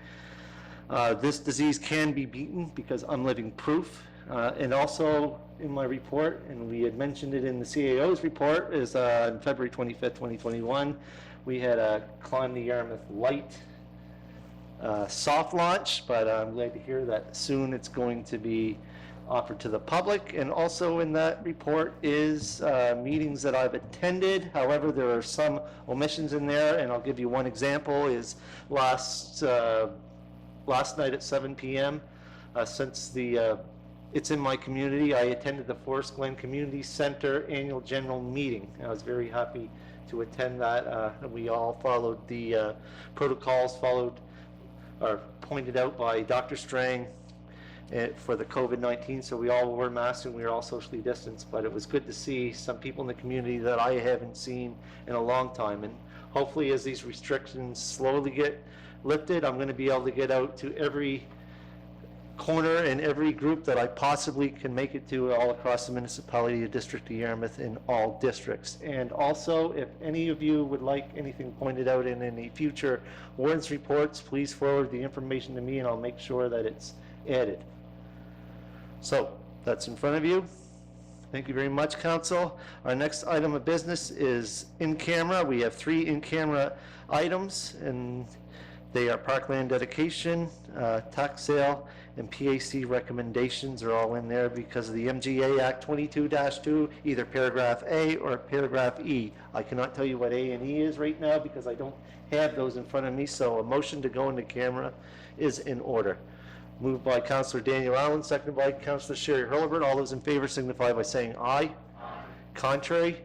This disease can be beaten because I'm living proof. And also in my report, and we had mentioned it in the CAO's report, is on February 25th, 2021, we had a Climb the Yarmouth Light soft launch, but I'm glad to hear that soon it's going to be offered to the public, and also in that report is meetings that I've attended. However, there are some omissions in there, and I'll give you one example, is last night at 7 p.m., since it's in my community, I attended the Forest Glen Community Center Annual General Meeting. I was very happy to attend that, and we all followed the protocols pointed out by Dr. Strang for the COVID-19, so we all wore masks and we were all socially distanced, but it was good to see some people in the community that I haven't seen in a long time, and hopefully as these restrictions slowly get lifted, I'm going to be able to get out to every corner and every group that I possibly can make it to all across the municipality, the District of Yarmouth, in all districts. And also, if any of you would like anything pointed out in any future warrants reports, please forward the information to me and I'll make sure that it's added. So, that's in front of you. Thank you very much, Council. Our next item of business is in camera. We have 3 in-camera items, and they are parkland dedication, tax sale, and PAC recommendations are all in there because of the MGA Act 22-2, either paragraph A or paragraph E. I cannot tell you what A and E is right now because I don't have those in front of me, so a motion to go into camera is in order. Moved by Councillor Daniel Allen, seconded by Councillor Sherry Hurlbert. All those in favor signify by saying aye. Aye. Contrary?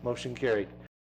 Motion carried.